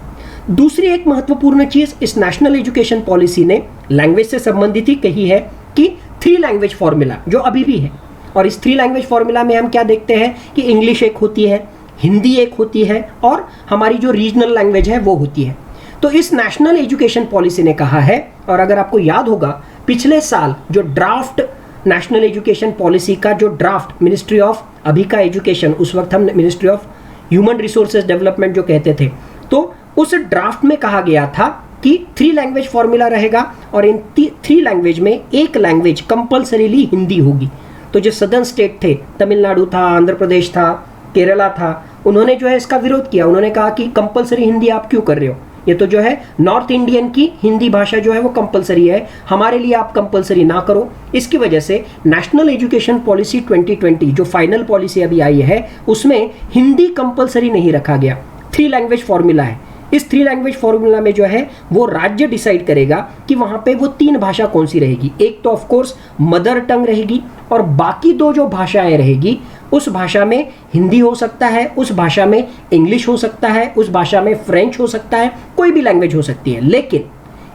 दूसरी एक महत्वपूर्ण चीज इस नेशनल एजुकेशन पॉलिसी ने लैंग्वेज से संबंधित ही कही है कि 3 लैंग्वेज फॉर्मूला जो अभी भी है, और इस 3 लैंग्वेज फॉर्मूला में हम क्या देखते हैं कि इंग्लिश एक होती है, हिंदी एक होती है और हमारी जो रीजनल लैंग्वेज है वो होती है। तो इस नेशनल एजुकेशन पॉलिसी ने कहा है, और अगर आपको याद होगा पिछले साल जो ड्राफ्ट नेशनल एजुकेशन पॉलिसी का जो ड्राफ्ट मिनिस्ट्री ऑफ अभी का एजुकेशन, उस वक्त हम ministry of human resources development जो कहते थे, तो उस ड्राफ्ट में कहा गया था कि 3 लैंग्वेज फॉर्मूला रहेगा और इन 3 लैंग्वेज में एक लैंग्वेज कंपल्सरीली हिंदी होगी। तो जो सदर्न स्टेट थे, तमिलनाडु था, आंध्र प्रदेश था, केरला था, उन्होंने जो है इसका विरोध किया। उन्होंने कहा कि कंपल्सरी हिंदी आप क्यों कर रहे हो, ये तो जो है नॉर्थ इंडियन की हिंदी भाषा जो है वो कंपलसरी है, हमारे लिए आप कंपलसरी ना करो। इसकी वजह से नेशनल एजुकेशन पॉलिसी 2020 जो फाइनल पॉलिसी अभी आई है उसमें हिंदी कंपलसरी नहीं रखा गया, 3 लैंग्वेज फॉर्मूला है। इस 3 लैंग्वेज फॉर्मूला में जो है वो राज्य डिसाइड करेगा कि वहाँ पे वो 3 भाषा कौन सी रहेगी। एक तो ऑफकोर्स मदर टंग रहेगी और बाकी 2 जो भाषाएं रहेगी उस भाषा में हिंदी हो सकता है, उस भाषा में इंग्लिश हो सकता है, उस भाषा में फ्रेंच हो सकता है, कोई भी लैंग्वेज हो सकती है। लेकिन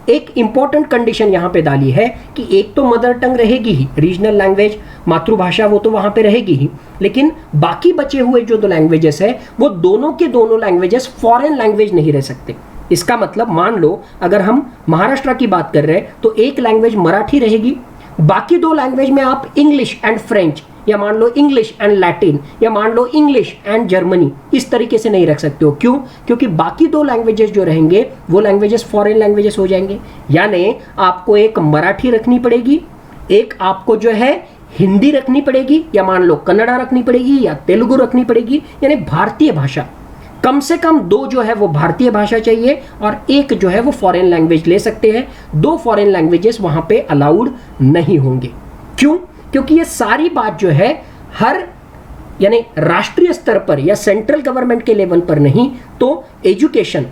एक इंपॉर्टेंट कंडीशन यहाँ पे डाली है कि एक तो मदर टंग रहेगी ही, रीजनल लैंग्वेज, मातृभाषा वो तो वहाँ पे रहेगी ही, लेकिन बाकी बचे हुए जो 2 लैंग्वेजेस है वो दोनों के दोनों लैंग्वेजेस फॉरेन लैंग्वेज नहीं रह सकते। इसका मतलब मान लो अगर हम महाराष्ट्र की बात कर रहे हैं तो एक लैंग्वेज मराठी रहेगी, बाकी 2 लैंग्वेज में आप इंग्लिश एंड फ्रेंच, या मान लो इंग्लिश एंड लैटिन, या मान लो इंग्लिश एंड जर्मनी, इस तरीके से नहीं रख सकते हो। क्यों? क्योंकि बाकी 2 लैंग्वेजेस जो रहेंगे वो लैंग्वेजेस फॉरेन लैंग्वेजेस हो जाएंगे। यानी आपको एक मराठी रखनी पड़ेगी, एक आपको जो है हिंदी रखनी पड़ेगी या मान लो कन्नड़ा रखनी पड़ेगी या तेलुगु रखनी पड़ेगी, यानी भारतीय भाषा। कम से कम 2 जो है वो भारतीय भाषा चाहिए और 1 जो है वो फॉरेन लैंग्वेज ले सकते हैं। 2 फॉरेन लैंग्वेजेस वहां पे अलाउड नहीं होंगे। क्यों? क्योंकि ये सारी बात जो है हर यानी राष्ट्रीय स्तर पर या सेंट्रल गवर्नमेंट के लेवल पर नहीं, तो एजुकेशन,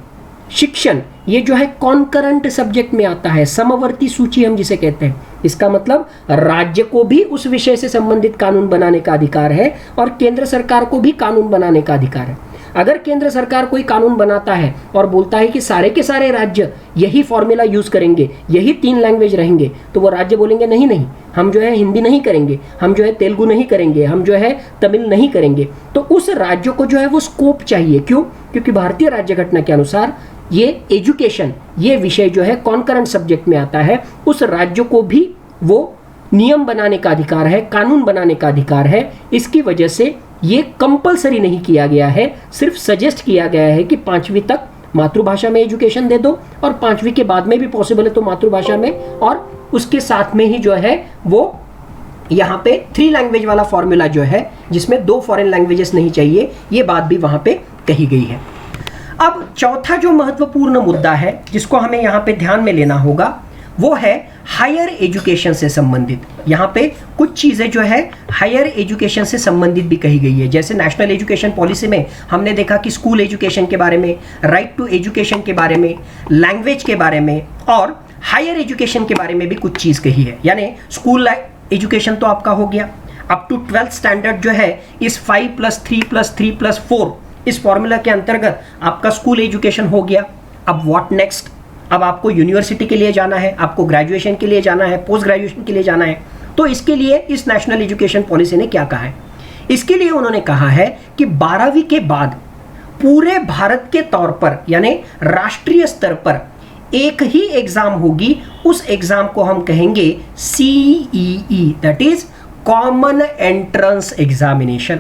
शिक्षण, ये जो है कॉन्करेंट सब्जेक्ट में आता है, समवर्ती सूची हम जिसे कहते हैं। इसका मतलब राज्य को भी उस विषय से संबंधित कानून बनाने का अधिकार है और केंद्र सरकार को भी कानून बनाने का अधिकार है। अगर केंद्र सरकार कोई कानून बनाता है और बोलता है कि सारे के सारे राज्य यही फॉर्मूला यूज करेंगे, यही 3 लैंग्वेज रहेंगे, तो वो राज्य बोलेंगे नहीं नहीं, हम जो है हिंदी नहीं करेंगे, हम जो है तेलुगु नहीं करेंगे, हम जो है तमिल नहीं करेंगे। तो उस राज्य को जो है वो स्कोप चाहिए। क्यों? क्योंकि भारतीय राज्य घटना के अनुसार ये एजुकेशन, ये विषय जो है कॉन्करेंट सब्जेक्ट में आता है। उस राज्य को भी वो नियम बनाने का अधिकार है, कानून बनाने का अधिकार है। इसकी वजह से ये कंपलसरी नहीं किया गया है, सिर्फ सजेस्ट किया गया है कि 5वीं तक मातृभाषा में एजुकेशन दे दो और 5वीं के बाद में भी पॉसिबल है तो मातृभाषा में, और उसके साथ में ही जो है वो यहाँ पे 3 लैंग्वेज वाला फॉर्मूला जो है जिसमें 2 फॉरेन लैंग्वेजेस नहीं चाहिए, ये बात भी वहाँ पे कही गई है। अब चौथा जो महत्वपूर्ण मुद्दा है जिसको हमें यहाँ पे ध्यान में लेना होगा वो है हायर एजुकेशन से संबंधित। यहाँ पे कुछ चीज़ें जो है हायर एजुकेशन से संबंधित भी कही गई है। जैसे नेशनल एजुकेशन पॉलिसी में हमने देखा कि स्कूल एजुकेशन के बारे में, राइट टू एजुकेशन के बारे में, लैंग्वेज के बारे में और हायर एजुकेशन के बारे में भी कुछ चीज़ कही है। यानी स्कूल एजुकेशन तो आपका हो गया, अप टू 12th स्टैंडर्ड जो है इस 5+3+3+4 इस फॉर्मूला के अंतर्गत आपका स्कूल एजुकेशन हो गया। अब व्हाट नेक्स्ट? अब आपको यूनिवर्सिटी के लिए जाना है, आपको ग्रेजुएशन के लिए जाना है, पोस्ट ग्रेजुएशन के लिए जाना है। तो इसके लिए इस नेशनल एजुकेशन पॉलिसी ने क्या कहा है? इसके लिए उन्होंने कहा है कि 12वीं के बाद पूरे भारत के तौर पर यानी राष्ट्रीय स्तर पर एक ही एग्जाम होगी। उस एग्जाम को हम कहेंगे CEE, that is common entrance examination.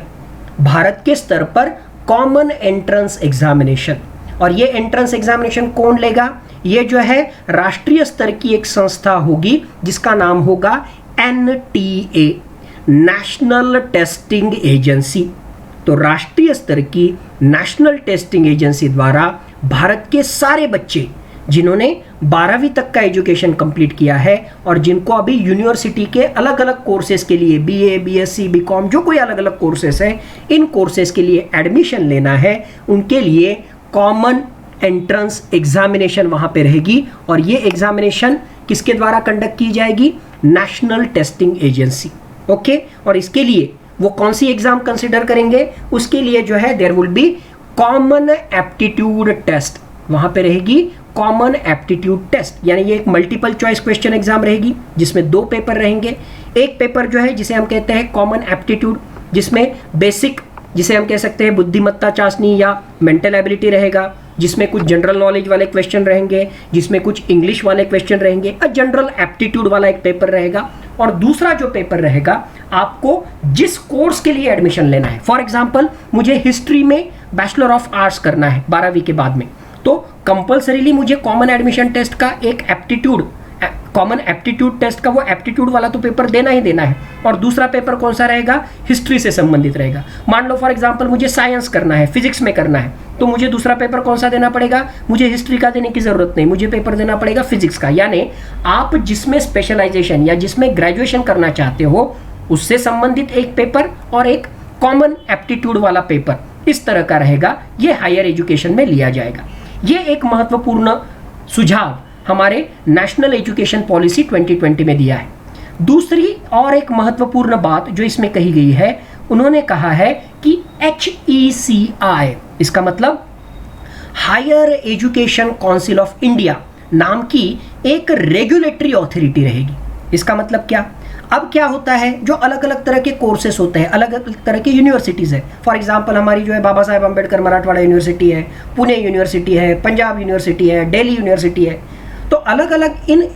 Bharat के स्तर पर कॉमन एंट्रेंस एग्जामिनेशन। और ये एंट्रेंस एग्जामिनेशन कौन लेगा? ये जो है राष्ट्रीय स्तर की एक संस्था होगी जिसका नाम होगा NTA, नेशनल टेस्टिंग एजेंसी। तो राष्ट्रीय स्तर की नेशनल टेस्टिंग एजेंसी द्वारा भारत के सारे बच्चे जिन्होंने 12वीं तक का एजुकेशन कंप्लीट किया है और जिनको अभी यूनिवर्सिटी के अलग अलग कोर्सेज के लिए BA, BSc, BCom जो कोई अलग अलग कोर्सेज हैं, इन कोर्सेज के लिए एडमिशन लेना है, उनके लिए कॉमन एंट्रेंस एग्जामिनेशन वहां पे रहेगी। और ये एग्जामिनेशन किसके द्वारा कंडक्ट की जाएगी? National testing agency. ओके, और इसके लिए वो कौन सी एग्जाम कंसिडर करेंगे? उसके लिए जो है there will be common aptitude test, वहां पे रहेगी कॉमन एप्टीट्यूड टेस्ट। यानी ये एक मल्टीपल चॉइस क्वेश्चन एग्जाम रहेगी जिसमें 2 पेपर रहेंगे। एक पेपर जो है जिसे हम कहते हैं कॉमन एप्टीट्यूड, जिसमें बेसिक, जिसे हम कह सकते हैं बुद्धिमत्ता चाशनी या मेंटल एबिलिटी रहेगा, जिसमें कुछ जनरल नॉलेज वाले क्वेश्चन रहेंगे, जिसमें कुछ इंग्लिश वाले क्वेश्चन रहेंगे, और जनरल एप्टीट्यूड वाला एक पेपर रहेगा। और दूसरा जो पेपर रहेगा, आपको जिस कोर्स के लिए एडमिशन लेना है, फॉर एग्जाम्पल मुझे हिस्ट्री में बैचलर ऑफ आर्ट्स करना है 12वीं के बाद में, तो कंपल्सरीली मुझे कॉमन एडमिशन टेस्ट का एक एप्टीट्यूड, कॉमन एप्टीट्यूड टेस्ट का वो एप्टीट्यूड वाला तो पेपर देना ही देना है। और दूसरा पेपर कौन सा रहेगा? हिस्ट्री से संबंधित रहेगा। मान लो फॉर एग्जांपल मुझे साइंस करना है, फिजिक्स में करना है, तो मुझे दूसरा पेपर कौन सा देना पड़ेगा? मुझे हिस्ट्री का देने की जरूरत नहीं, मुझे पेपर देना पड़ेगा फिजिक्स का। यानी आप जिसमें स्पेशलाइजेशन या जिसमें ग्रेजुएशन करना चाहते हो उससे संबंधित एक पेपर और एक कॉमन एप्टीट्यूड वाला पेपर, इस तरह का रहेगा। ये हायर एजुकेशन में लिया जाएगा। ये एक महत्वपूर्ण सुझाव हमारे नेशनल एजुकेशन पॉलिसी 2020 में दिया है। दूसरी और एक महत्वपूर्ण बात जो इसमें कही गई है, उन्होंने कहा है कि HECI, इसका मतलब higher education council of India नाम की एक रेगुलेटरी ऑथोरिटी रहेगी। इसका मतलब क्या? अब क्या होता है, जो अलग अलग तरह के कोर्सेस होते हैं, अलग अलग तरह की यूनिवर्सिटीज़ है। फॉर एग्जांपल हमारी जो है बाबा साहेब अम्बेडकर मराठवाड़ा यूनिवर्सिटी है, पुणे यूनिवर्सिटी है, पंजाब यूनिवर्सिटी है, दिल्ली यूनिवर्सिटी है। तो अलग अलग इन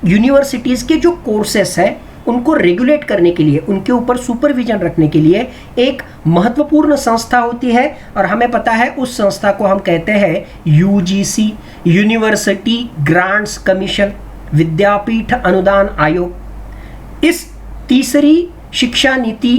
यूनिवर्सिटीज़ के जो कोर्सेस हैं उनको रेगुलेट करने के लिए, उनके ऊपर सुपरविजन रखने के लिए एक महत्वपूर्ण संस्था होती है। और हमें पता है उस संस्था को हम कहते हैं UGC, यूनिवर्सिटी ग्रांट्स कमीशन, विद्यापीठ अनुदान आयोग। इस तीसरी शिक्षा नीति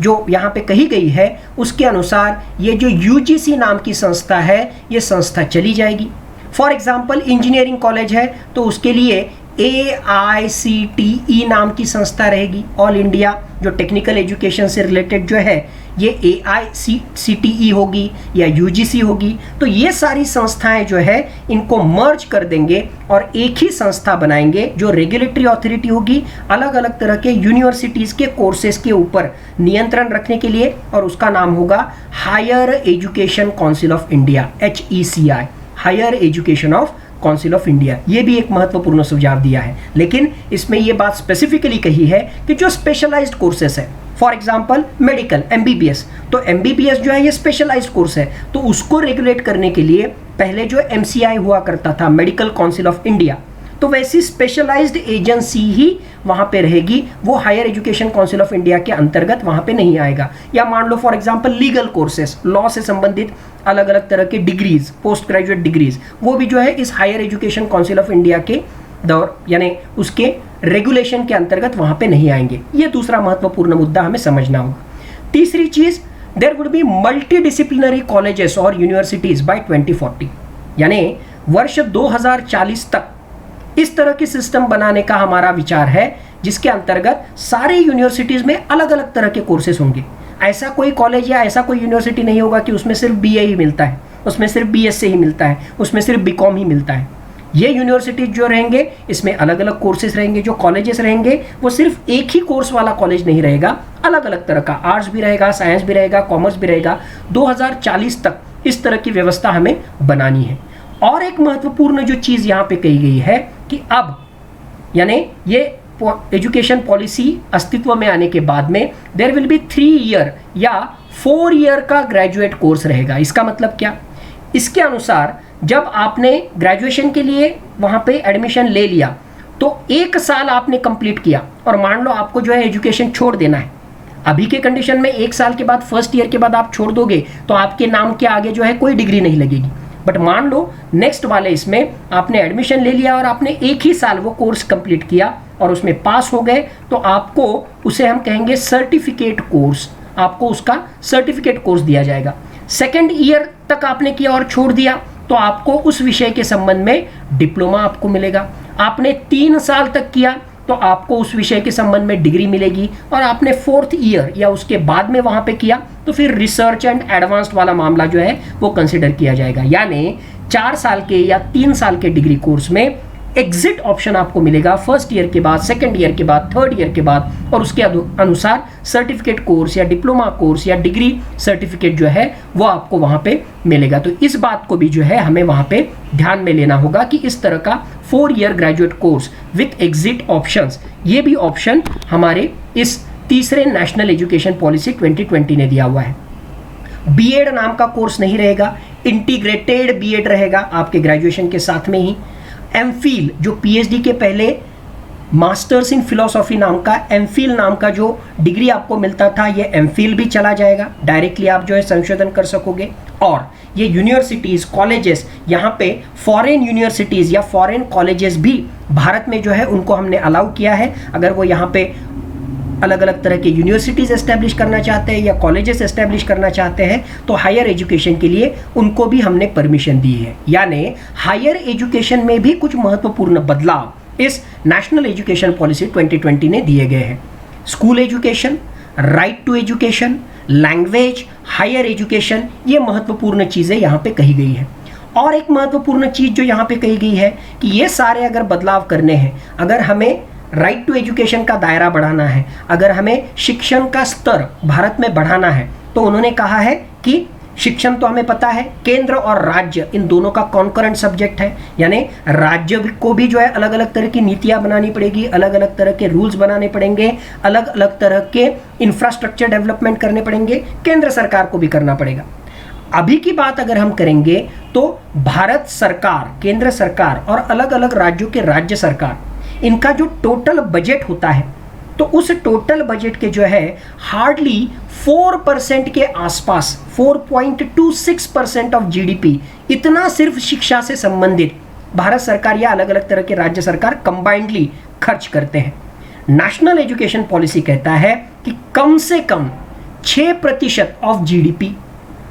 जो यहाँ पे कही गई है उसके अनुसार ये जो यूजीसी नाम की संस्था है ये संस्था चली जाएगी। फॉर एग्जाम्पल इंजीनियरिंग कॉलेज है तो उसके लिए AICTE नाम की संस्था रहेगी, ऑल इंडिया जो टेक्निकल एजुकेशन से रिलेटेड जो है ये AICTE होगी या UGC होगी। तो ये सारी संस्थाएं जो है इनको मर्ज कर देंगे और एक ही संस्था बनाएंगे जो रेगुलेटरी अथॉरिटी होगी अलग अलग तरह के यूनिवर्सिटीज़ के कोर्सेज के ऊपर नियंत्रण रखने के लिए, और उसका नाम होगा higher education council of India, HECI, higher education of council of India. ये भी एक महत्वपूर्ण सुझाव दिया है, लेकिन इसमें ये बात स्पेसिफिकली कही है कि जो स्पेशलाइज्ड कोर्सेस है, फॉर एग्जांपल मेडिकल MBBS, तो MBBS जो है ये स्पेशलाइज्ड कोर्स है, तो उसको रेगुलेट करने के लिए पहले जो MCI हुआ करता था, मेडिकल काउंसिल ऑफ इंडिया, तो वैसी स्पेशलाइज्ड एजेंसी ही वहाँ पे रहेगी, वो higher education council of India के अंतर्गत वहाँ पे नहीं आएगा। या मान लो for example legal courses, law से संबंधित अलग अलग तरह के डिग्रीज, पोस्ट ग्रेजुएट डिग्रीज, वो भी जो है इस higher education council of India के दौर यानी उसके रेगुलेशन के अंतर्गत वहाँ पे नहीं आएंगे। ये दूसरा महत्वपूर्ण मुद्दा हमें समझना होगा। तीसरी चीज, there would be multi disciplinary colleges और यूनिवर्सिटीज बाय 2040, यानी वर्ष 2040 तक इस तरह की सिस्टम बनाने का हमारा विचार है जिसके अंतर्गत सारे यूनिवर्सिटीज में अलग अलग तरह के कोर्सेज होंगे। ऐसा कोई कॉलेज या ऐसा कोई यूनिवर्सिटी नहीं होगा कि उसमें सिर्फ BA ही मिलता है, उसमें सिर्फ BSc ही मिलता है, उसमें सिर्फ BCom ही मिलता है। ये यूनिवर्सिटीज जो रहेंगे इसमें अलग अलग कोर्सेज रहेंगे। जो कॉलेजेस रहेंगे वो सिर्फ एक ही कोर्स वाला कॉलेज नहीं रहेगा, अलग अलग तरह का, आर्ट्स भी रहेगा, साइंस भी रहेगा, कॉमर्स भी रहेगा। 2040 तक इस तरह की व्यवस्था हमें बनानी है। और एक महत्वपूर्ण जो चीज़ यहाँ पे कही गई है कि अब यानी ये एजुकेशन पॉलिसी अस्तित्व में आने के बाद में देयर विल बी 3 ईयर या 4 ईयर का ग्रेजुएट कोर्स रहेगा। इसका मतलब क्या? इसके अनुसार जब आपने ग्रेजुएशन के लिए वहाँ पे एडमिशन ले लिया तो 1 साल आपने कंप्लीट किया और मान लो आपको जो है एजुकेशन छोड़ देना है। अभी के कंडीशन में 1 साल के बाद, फर्स्ट ईयर के बाद आप छोड़ दोगे तो आपके नाम के आगे जो है कोई डिग्री नहीं लगेगी। बट मान लो नेक्स्ट वाले इसमें आपने एडमिशन ले लिया और आपने 1 ही साल वो कोर्स कंप्लीट किया और उसमें पास हो गए तो आपको उसे हम कहेंगे सर्टिफिकेट कोर्स, आपको उसका सर्टिफिकेट कोर्स दिया जाएगा। सेकेंड ईयर तक आपने किया और छोड़ दिया तो आपको उस विषय के संबंध में डिप्लोमा आपको मिलेगा। आपने 3 साल तक किया तो आपको उस विषय के संबंध में डिग्री मिलेगी। और आपने 4th ईयर या उसके बाद में वहाँ पे किया तो फिर रिसर्च एंड एडवांस्ड वाला मामला जो है वो कंसिडर किया जाएगा। यानी 4 साल के या 3 साल के डिग्री कोर्स में एग्जिट ऑप्शन आपको मिलेगा फर्स्ट ईयर के बाद, सेकंड ईयर के बाद, थर्ड ईयर के बाद, और उसके अनुसार सर्टिफिकेट कोर्स या डिप्लोमा कोर्स या डिग्री सर्टिफिकेट जो है वो आपको वहाँ पे मिलेगा। तो इस बात को भी जो है हमें वहाँ पे ध्यान में लेना होगा कि इस तरह का 4 year graduate course with exit options, ये भी ऑप्शन हमारे इस तीसरे नेशनल एजुकेशन पॉलिसी 2020 ने दिया हुआ है। बीएड नाम का कोर्स नहीं रहेगा, इंटीग्रेटेड बीएड रहेगा आपके ग्रेजुएशन के साथ में ही। एमफिल जो पीएचडी के पहले मास्टर्स इन फिलोसॉफी नाम का एमफिल नाम का जो डिग्री आपको मिलता था, ये एमफिल भी चला जाएगा, डायरेक्टली आप जो है संशोधन कर सकोगे। और ये यूनिवर्सिटीज, कॉलेजेस, यहाँ पे फॉरेन यूनिवर्सिटीज या फॉरेन कॉलेजेस भी भारत में जो है उनको हमने अलाउ किया है। अगर वो यहाँ पे अलग अलग तरह के यूनिवर्सिटीज एस्टेब्लिश करना चाहते हैं या कॉलेजेस एस्टेब्लिश करना चाहते हैं तो हायर एजुकेशन के लिए उनको भी हमने परमिशन दी है। यानी हायर एजुकेशन में भी कुछ महत्वपूर्ण बदलाव इस नेशनल एजुकेशन पॉलिसी 2020 ने दिए गए हैं। School education, right to education, language, higher education, ये महत्वपूर्ण चीज़ें यहाँ पे कही गई है। और एक महत्वपूर्ण चीज़ जो यहाँ पे कही गई है कि ये सारे अगर बदलाव करने हैं, अगर हमें राइट टू एजुकेशन का दायरा बढ़ाना है, अगर हमें शिक्षण का स्तर भारत में बढ़ाना है, तो उन्होंने कहा है कि शिक्षण तो हमें पता है केंद्र और राज्य इन दोनों का कॉन्करेंट सब्जेक्ट है। यानी राज्य को भी जो है अलग अलग तरह की नीतियाँ बनानी पड़ेगी, अलग अलग तरह के रूल्स बनाने पड़ेंगे, अलग अलग तरह के इंफ्रास्ट्रक्चर डेवलपमेंट करने पड़ेंगे, केंद्र सरकार को भी करना पड़ेगा। अभी की बात अगर हम करेंगे तो भारत सरकार, केंद्र सरकार और अलग अलग राज्यों के राज्य सरकार, इनका जो टोटल बजट होता है तो उस टोटल बजट के जो है हार्डली 4% के आसपास, 4.26% ऑफ जीडीपी, इतना सिर्फ शिक्षा से संबंधित भारत सरकार या अलग अलग तरह के राज्य सरकार कंबाइंडली खर्च करते हैं। नेशनल एजुकेशन पॉलिसी कहता है कि कम से कम 6% ऑफ जीडीपी,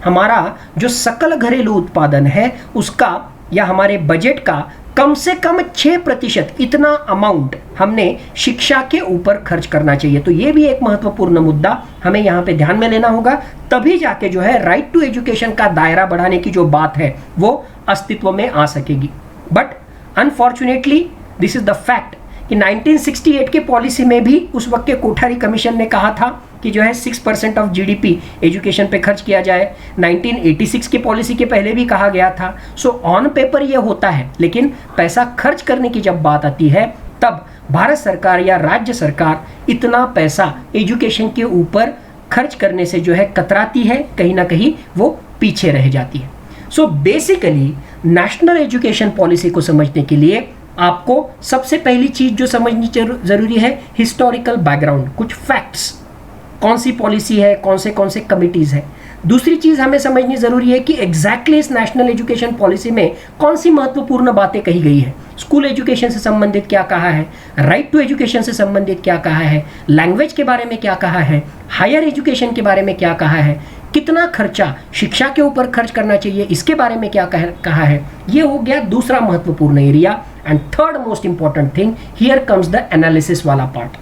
हमारा जो सकल घरेलू उत्पादन है उसका या हमारे बजट का कम से कम 6% इतना अमाउंट हमने शिक्षा के ऊपर खर्च करना चाहिए। तो ये भी एक महत्वपूर्ण मुद्दा हमें यहाँ पे ध्यान में लेना होगा, तभी जाके जो है राइट टू एजुकेशन का दायरा बढ़ाने की जो बात है वो अस्तित्व में आ सकेगी। But unfortunately this is the fact कि 1968 के पॉलिसी में भी उस वक्त के कोठारी कमीशन ने कहा था कि जो है 6% ऑफ जीडीपी एजुकेशन पे खर्च किया जाए। 1986 के पॉलिसी के पहले भी कहा गया था। सो ऑन पेपर ये होता है, लेकिन पैसा खर्च करने की जब बात आती है तब भारत सरकार या राज्य सरकार इतना पैसा एजुकेशन के ऊपर खर्च करने से जो है कतराती है, कहीं ना कहीं वो पीछे रह जाती है। So basically national education policy को समझने के लिए आपको सबसे पहली चीज जो समझनी जरूरी है, हिस्टोरिकल बैकग्राउंड, कुछ फैक्ट्स, कौन सी पॉलिसी है, कौन से कमिटीज है। दूसरी चीज हमें समझनी जरूरी है कि एग्जैक्टली इस नेशनल एजुकेशन पॉलिसी में कौन सी महत्वपूर्ण बातें कही गई है। स्कूल एजुकेशन से संबंधित क्या कहा है, राइट टू एजुकेशन से संबंधित क्या कहा है, लैंग्वेज के बारे में क्या कहा है, हायर एजुकेशन के बारे में क्या कहा है, कितना खर्चा शिक्षा के ऊपर खर्च करना चाहिए, इसके बारे में क्या कहा है। ये हो गया दूसरा महत्वपूर्ण area. And third most important thing, here comes the analysis वाला पार्ट।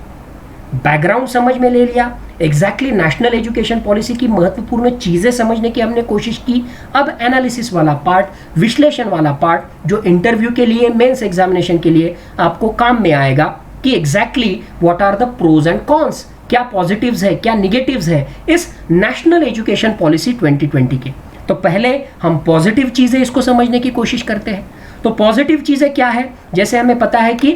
बैकग्राउंड समझ में ले लिया, एग्जैक्टली नेशनल एजुकेशन पॉलिसी की महत्वपूर्ण चीजें समझने की हमने कोशिश की। अब एनालिसिस वाला पार्ट, विश्लेषण वाला पार्ट, जो इंटरव्यू के लिए, मेंस एग्जामिनेशन के लिए आपको काम में आएगा कि exactly what are the pros and cons, क्या पॉजिटिव्स है, क्या निगेटिव्स है इस नेशनल एजुकेशन पॉलिसी 2020 के। तो पहले हम पॉजिटिव चीजें इसको समझने की कोशिश करते हैं। तो पॉजिटिव चीजें क्या है, जैसे हमें पता है कि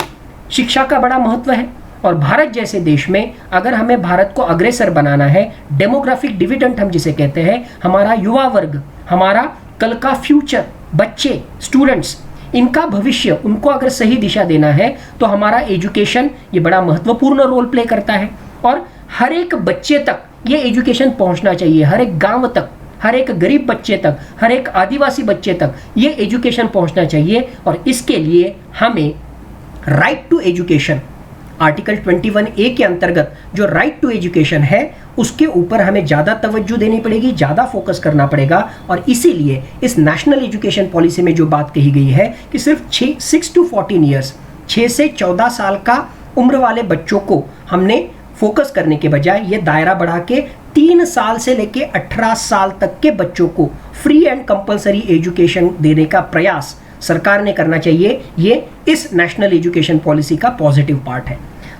शिक्षा का बड़ा महत्व है और भारत जैसे देश में अगर हमें भारत को अग्रसर बनाना है, डेमोग्राफिक डिविडेंड हम जिसे कहते हैं, हमारा युवा वर्ग, हमारा कल का फ्यूचर, बच्चे, स्टूडेंट्स, इनका भविष्य, उनको अगर सही दिशा देना है तो हमारा एजुकेशन ये बड़ा महत्वपूर्ण रोल प्ले करता है। और हर एक बच्चे तक ये एजुकेशन पहुंचना चाहिए, हर एक गांव तक, हर एक गरीब बच्चे तक, हर एक आदिवासी बच्चे तक ये एजुकेशन पहुंचना चाहिए। और इसके लिए हमें right to education, article 21A के अंतर्गत जो राइट टू एजुकेशन है उसके ऊपर हमें ज़्यादा तवज्जो देनी पड़ेगी, ज़्यादा फोकस करना पड़ेगा। और इसीलिए इस नेशनल एजुकेशन पॉलिसी में जो बात कही गई है कि सिर्फ 6 to 14 ईयर्स, 6 से 14 साल का उम्र वाले बच्चों को हमने फोकस करने के बजाय ये दायरा बढ़ा के 3 साल से लेके 18 साल तक के बच्चों को फ्री एंड कंपलसरी एजुकेशन देने का प्रयास सरकार ने करना चाहिए। ये इस नेशनल एजुकेशन पॉलिसी का पॉजिटिव पार्ट है।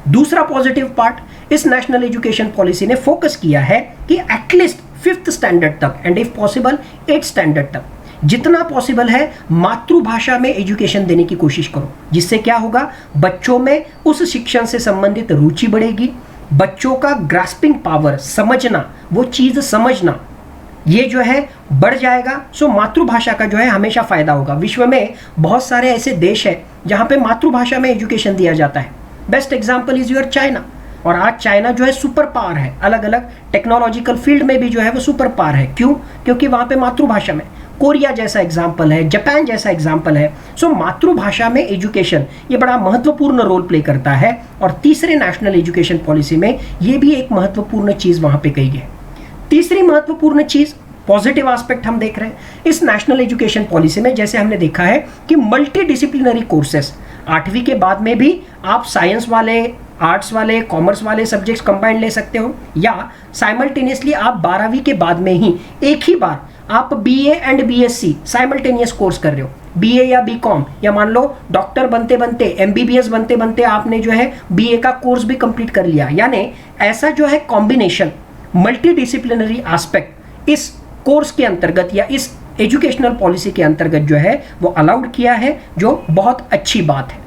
दूसरा पॉजिटिव पार्ट, इस नेशनल एजुकेशन पॉलिसी ने फोकस किया है कि एटलीस्ट 5th स्टैंडर्ड तक and if possible 8th standard तक जितना पॉसिबल है मातृभाषा में एजुकेशन देने की कोशिश करो, जिससे क्या होगा, बच्चों में उस शिक्षण से संबंधित रुचि बढ़ेगी, बच्चों का ग्रास्पिंग पावर, समझना, वो चीज़ समझना, ये जो है बढ़ जाएगा। सो मातृभाषा का जो है हमेशा फायदा होगा। विश्व में बहुत सारे ऐसे देश हैं जहाँ पे मातृभाषा में एजुकेशन दिया जाता है। Best example is your China. और आज चाइना जो है सुपर पावर है, अलग अलग टेक्नोलॉजिकल फील्ड में भी जो है वो सुपर पावर है। क्यों? क्योंकि वहाँ पे मातृभाषा में। कोरिया जैसा एग्जाम्पल है, जापान जैसा एग्जाम्पल है। सो मातृभाषा में एजुकेशन ये बड़ा महत्वपूर्ण रोल प्ले करता है। और तीसरे नेशनल एजुकेशन पॉलिसी में ये भी एक महत्वपूर्ण चीज़ वहाँ पे कही है। तीसरी महत्वपूर्ण चीज़, पॉजिटिव एस्पेक्ट हम देख रहे हैं इस नेशनल एजुकेशन पॉलिसी में, जैसे हमने देखा है कि मल्टी डिसिप्लिनरी कोर्सेस, 8वीं के बाद में भी आप साइंस वाले, आर्ट्स वाले, कॉमर्स वाले सब्जेक्ट्स कंबाइंड ले सकते हो, या साइमल्टेनियसली आप 12वीं के बाद में ही एक ही बार आप BA and BSc simultaneous course कर रहे हो, BA या BCom, या मान लो डॉक्टर बनते बनते, MBBS बनते बनते आपने जो है BA का कोर्स भी कंप्लीट कर लिया। यानी ऐसा जो है कॉम्बिनेशन, मल्टी डिसिप्लिनरी एस्पेक्ट इस कोर्स के अंतर्गत या इस एजुकेशनल पॉलिसी के अंतर्गत जो है वो अलाउड किया है, जो बहुत अच्छी बात है।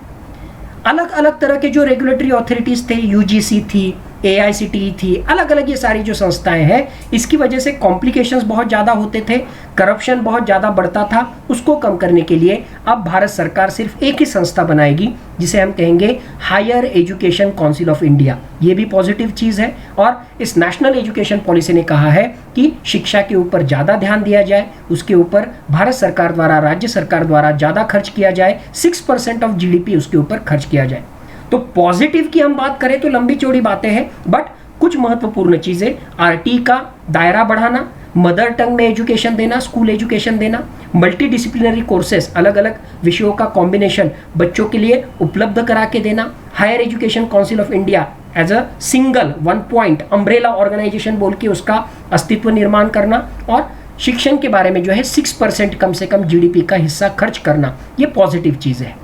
अलग अलग तरह के जो रेगुलेटरी अथॉरिटीज़ थे, UGC थी, AICTE थी, अलग अलग ये सारी जो संस्थाएं हैं, इसकी वजह से कॉम्प्लिकेशंस बहुत ज़्यादा होते थे, करप्शन बहुत ज़्यादा बढ़ता था। उसको कम करने के लिए अब भारत सरकार सिर्फ एक ही संस्था बनाएगी जिसे हम कहेंगे higher education council of India. ये भी पॉजिटिव चीज़ है। और इस नेशनल एजुकेशन पॉलिसी ने कहा है कि शिक्षा के ऊपर ज़्यादा ध्यान दिया जाए, उसके ऊपर भारत सरकार द्वारा, राज्य सरकार द्वारा ज़्यादा खर्च किया जाए, 6% ऑफ GDP उसके ऊपर खर्च किया जाए। तो पॉजिटिव की हम बात करें तो लंबी चौड़ी बातें हैं, बट कुछ महत्वपूर्ण चीजें, आरटी का दायरा बढ़ाना, मदर टंग में एजुकेशन देना, स्कूल एजुकेशन देना, मल्टी डिसिप्लिनरी कोर्सेस, अलग अलग विषयों का कॉम्बिनेशन बच्चों के लिए उपलब्ध करा के देना, higher education council of India as a single 1 point umbrella organization बोल के उसका अस्तित्व निर्माण करना, और शिक्षण के बारे में जो है 6% कम से कम जीडीपी का हिस्सा खर्च करना, ये पॉजिटिव चीज़ है।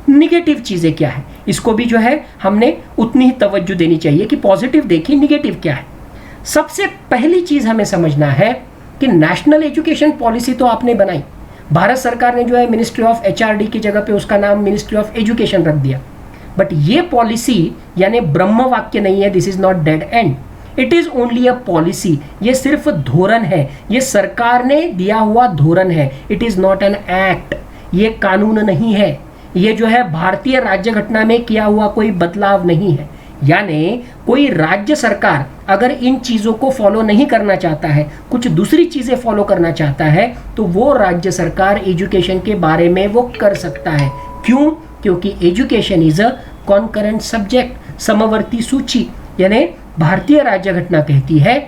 निगेटिव चीज़ें क्या है, इसको भी जो है हमने उतनी ही तवज्जो देनी चाहिए कि पॉजिटिव देखिए निगेटिव क्या है। सबसे पहली चीज़ हमें समझना है कि नेशनल एजुकेशन पॉलिसी तो आपने बनाई, भारत सरकार ने जो है मिनिस्ट्री ऑफ एचआरडी की जगह पे उसका नाम मिनिस्ट्री ऑफ एजुकेशन रख दिया, बट ये पॉलिसी यानी ब्रह्म वाक्य नहीं है, this is not dead and, it is only a policy, ये सिर्फ धोरण है, ये सरकार ने दिया हुआ धोरण है, it is not an act, ये कानून नहीं है, ये जो है भारतीय राज्य घटना में किया हुआ कोई बदलाव नहीं है। यानी कोई राज्य सरकार अगर इन चीज़ों को फॉलो नहीं करना चाहता है, कुछ दूसरी चीज़ें फॉलो करना चाहता है, तो वो राज्य सरकार एजुकेशन के बारे में वो कर सकता है। क्यों? क्योंकि education is a concurrent subject, समवर्ती सूची। यानी भारतीय राज्य घटना कहती है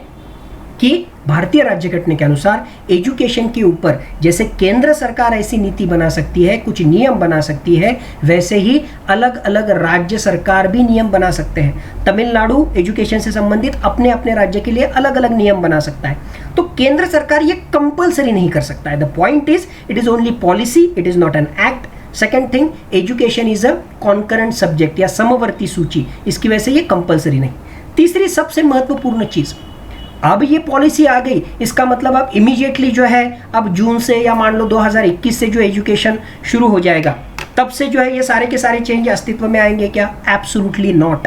कि भारतीय राज्य घटना के अनुसार एजुकेशन के ऊपर जैसे केंद्र सरकार ऐसी नीति बना सकती है, कुछ नियम बना सकती है, वैसे ही अलग अलग राज्य सरकार भी नियम बना सकते हैं। तमिलनाडु एजुकेशन से संबंधित अपने अपने राज्य के लिए अलग अलग नियम बना सकता है, तो केंद्र सरकार ये कंपल्सरी नहीं कर सकता है। The point is it is only policy, it is not an act. Second thing, education is a concurrent subject या समवर्ती सूची, इसकी वजह से ये कंपल्सरी नहीं। तीसरी सबसे महत्वपूर्ण चीज, अब ये पॉलिसी आ गई, इसका मतलब अब इमीडिएटली जो है अब जून से या मान लो 2021 से जो एजुकेशन शुरू हो जाएगा, तब से जो है ये सारे के सारे चेंज अस्तित्व में आएंगे क्या? Absolutely not.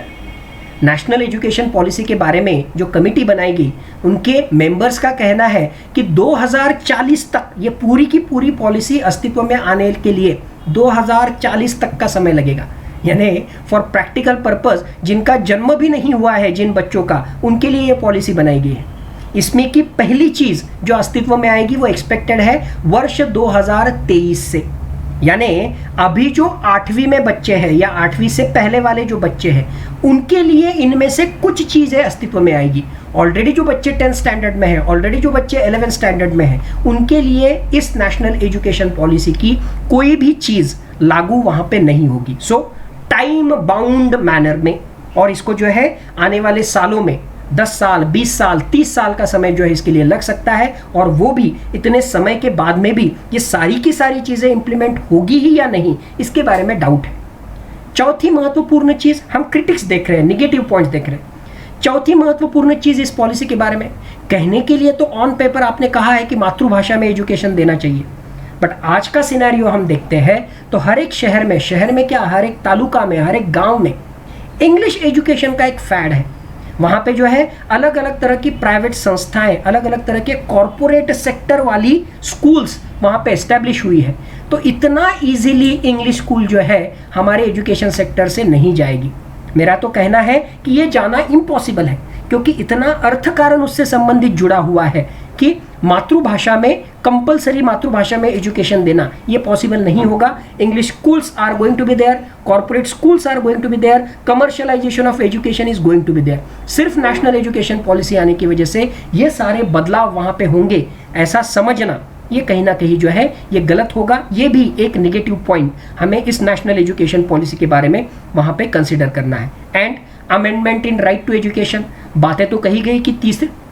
National education policy के बारे में जो कमेटी बनाएगी, उनके मेंबर्स का कहना है कि 2040 तक ये पूरी की पूरी पॉलिसी अस्तित्व में आने के लिए 2040 तक का समय लगेगा। यानी फॉर प्रैक्टिकल पर्पस जिनका जन्म भी नहीं हुआ है, जिन बच्चों का, उनके लिए ये पॉलिसी बनाई गई है। इसमें की पहली चीज जो अस्तित्व में आएगी वो एक्सपेक्टेड है वर्ष 2023 से। यानी अभी जो 8वीं में बच्चे हैं या 8वीं से पहले वाले जो बच्चे हैं, उनके लिए इनमें से कुछ चीजें अस्तित्व में आएगी। ऑलरेडी जो बच्चे 10th स्टैंडर्ड में हैं, ऑलरेडी जो बच्चे 11th स्टैंडर्ड में हैं, उनके लिए इस नेशनल एजुकेशन पॉलिसी की कोई भी चीज लागू वहां पे नहीं होगी। सो टाइम बाउंड मैनर में, और इसको जो है आने वाले सालों में 10 साल, 20 साल, 30 साल का समय जो है इसके लिए लग सकता है, और वो भी इतने समय के बाद में भी ये सारी की सारी चीज़ें इंप्लीमेंट होगी ही या नहीं, इसके बारे में डाउट है। चौथी महत्वपूर्ण चीज़, हम क्रिटिक्स देख रहे हैं, निगेटिव पॉइंट्स देख रहे हैं। चौथी महत्वपूर्ण चीज़ इस पॉलिसी के बारे में कहने के लिए तो ऑन पेपर आपने कहा है कि मातृभाषा में एजुकेशन देना चाहिए, बट आज का सिनेरियो हम देखते हैं तो हर एक शहर में क्या, हर एक तालुका में, हर एक गाँव में इंग्लिश एजुकेशन का एक फैड है। वहाँ पे जो है अलग अलग तरह की प्राइवेट संस्थाएं, अलग अलग तरह के कॉरपोरेट सेक्टर वाली स्कूल्स वहाँ पे एस्टेब्लिश हुई है। तो इतना इजीली इंग्लिश स्कूल जो है हमारे एजुकेशन सेक्टर से नहीं जाएगी। मेरा तो कहना है कि ये जाना इम्पॉसिबल है, क्योंकि इतना अर्थ कारण उससे संबंधित जुड़ा हुआ है कि मातृभाषा में कंपलसरी मातृभाषा में एजुकेशन देना ये पॉसिबल नहीं होगा। English schools are going to be there, corporate schools are going to be there, commercialization of education is going to be there. सिर्फ नेशनल एजुकेशन पॉलिसी आने की वजह से ये सारे बदलाव वहाँ पे होंगे, ऐसा समझना ये कहीं ना कहीं जो है ये गलत होगा। ये भी एक नेगेटिव पॉइंट हमें इस नेशनल एजुकेशन पॉलिसी के बारे में वहाँ पे कंसिडर करना है। And amendment in right to education, बातें तो कही गई कि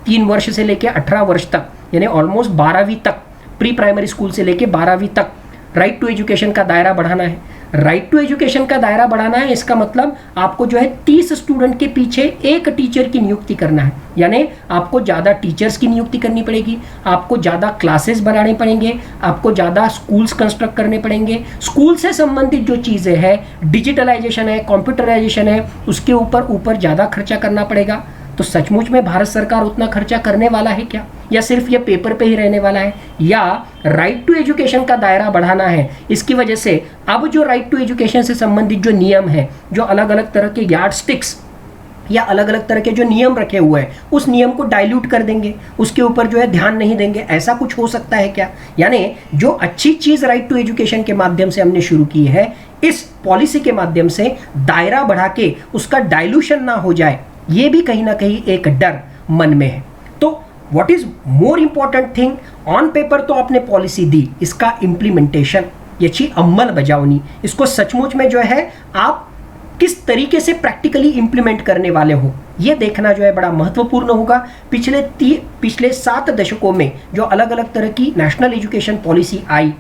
3 वर्ष से लेकर 18 वर्ष तक, यानी ऑलमोस्ट 12वीं तक, प्री प्राइमरी स्कूल से लेकर 12वीं तक राइट टू एजुकेशन का दायरा बढ़ाना है। राइट टू एजुकेशन का दायरा बढ़ाना है, इसका मतलब आपको जो है 30 स्टूडेंट के पीछे एक टीचर की नियुक्ति करना है। यानी आपको ज़्यादा टीचर्स की नियुक्ति करनी पड़ेगी, आपको ज़्यादा क्लासेस बनाने पड़ेंगे, आपको ज़्यादा स्कूल्स कंस्ट्रक्ट करने पड़ेंगे। स्कूल से संबंधित जो चीज़ें हैं, डिजिटलाइजेशन है, कंप्यूटराइजेशन है, उसके ऊपर ज़्यादा खर्चा करना पड़ेगा। तो सचमुच में भारत सरकार उतना खर्चा करने वाला है क्या, या सिर्फ ये पेपर पे ही रहने वाला है, या राइट टू एजुकेशन का दायरा बढ़ाना है। इसकी वजह से अब जो राइट टू एजुकेशन से संबंधित जो नियम है, जो अलग अलग तरह के यार्डस्टिक्स या अलग अलग तरह के जो नियम रखे हुए हैं, उस नियम को डाइल्यूट कर देंगे, उसके ऊपर जो है ध्यान नहीं देंगे, ऐसा कुछ हो सकता है क्या? यानी जो अच्छी चीज़ राइट टू एजुकेशन के माध्यम से हमने शुरू की है, इस पॉलिसी के माध्यम से दायरा बढ़ा के उसका डाइल्यूशन ना हो जाए, ये भी कहीं ना कहीं एक डर मन में है। तो what is more important thing, on paper तो आपने पॉलिसी दी, इसका इम्प्लीमेंटेशन, याची अंमलबजावनी, इसको सचमुच में जो है आप किस तरीके से प्रैक्टिकली इंप्लीमेंट करने वाले हो, ये देखना जो है बड़ा महत्वपूर्ण होगा। पिछले 7 दशकों में जो अलग अलग तरह की national education policy I,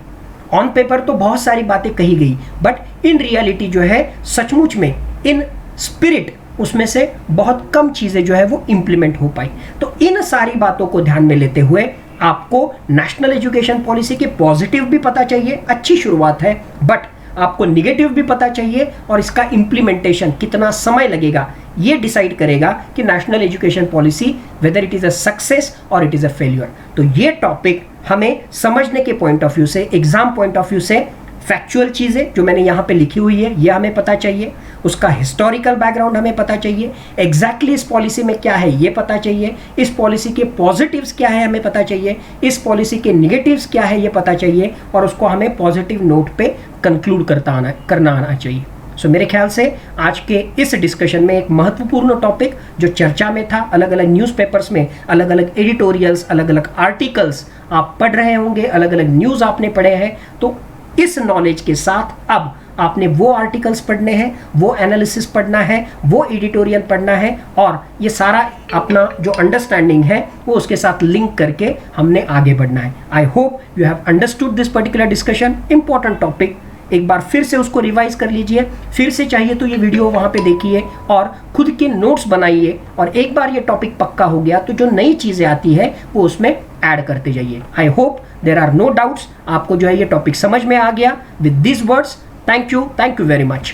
on paper तो बहुत सारी बातें कही गई, बट इन रियलिटी जो है सचमुच में इन स्पिरिट उसमें से बहुत कम चीज़ें जो है वो इम्प्लीमेंट हो पाई। तो इन सारी बातों को ध्यान में लेते हुए आपको नेशनल एजुकेशन पॉलिसी के पॉजिटिव भी पता चाहिए, अच्छी शुरुआत है, बट आपको निगेटिव भी पता चाहिए, और इसका इम्प्लीमेंटेशन कितना समय लगेगा ये डिसाइड करेगा कि national education policy whether it is a success और इट इज़ अ फेल्यूर। तो ये टॉपिक हमें समझने के पॉइंट ऑफ व्यू से, एग्जाम पॉइंट ऑफ व्यू से, फैक्चुअल चीज़ें जो मैंने यहाँ पे लिखी हुई है ये हमें पता चाहिए, उसका हिस्टोरिकल बैकग्राउंड हमें पता चाहिए, एग्जैक्टली इस पॉलिसी में क्या है ये पता चाहिए, इस पॉलिसी के पॉजिटिव्स क्या है हमें पता चाहिए, इस पॉलिसी के निगेटिव्स क्या है ये पता चाहिए, और उसको हमें पॉजिटिव नोट पे कंक्लूड करना आना चाहिए। सो मेरे ख्याल से आज के इस डिस्कशन में एक महत्वपूर्ण टॉपिक जो चर्चा में था, अलग अलग न्यूज़पेपर्स में अलग अलग एडिटोरियल्स, अलग अलग आर्टिकल्स आप पढ़ रहे होंगे, अलग अलग न्यूज़ आपने पढ़े हैं, तो इस नॉलेज के साथ अब आपने वो आर्टिकल्स पढ़ने हैं, वो एनालिसिस पढ़ना है, वो एडिटोरियल पढ़ना है, और ये सारा अपना जो अंडरस्टैंडिंग है वो उसके साथ लिंक करके हमने आगे बढ़ना है। I hope you have understood this particular discussion, important topic. एक बार फिर से उसको रिवाइज कर लीजिए, फिर से चाहिए तो ये वीडियो वहाँ पे देखिए और खुद के नोट्स बनाइए, और एक बार ये टॉपिक पक्का हो गया तो जो नई चीज़ें आती है वो उसमें ऐड करते जाइए। I hope there are no doubts, आपको जो है ये टॉपिक समझ में आ गया। With this words, thank you very much.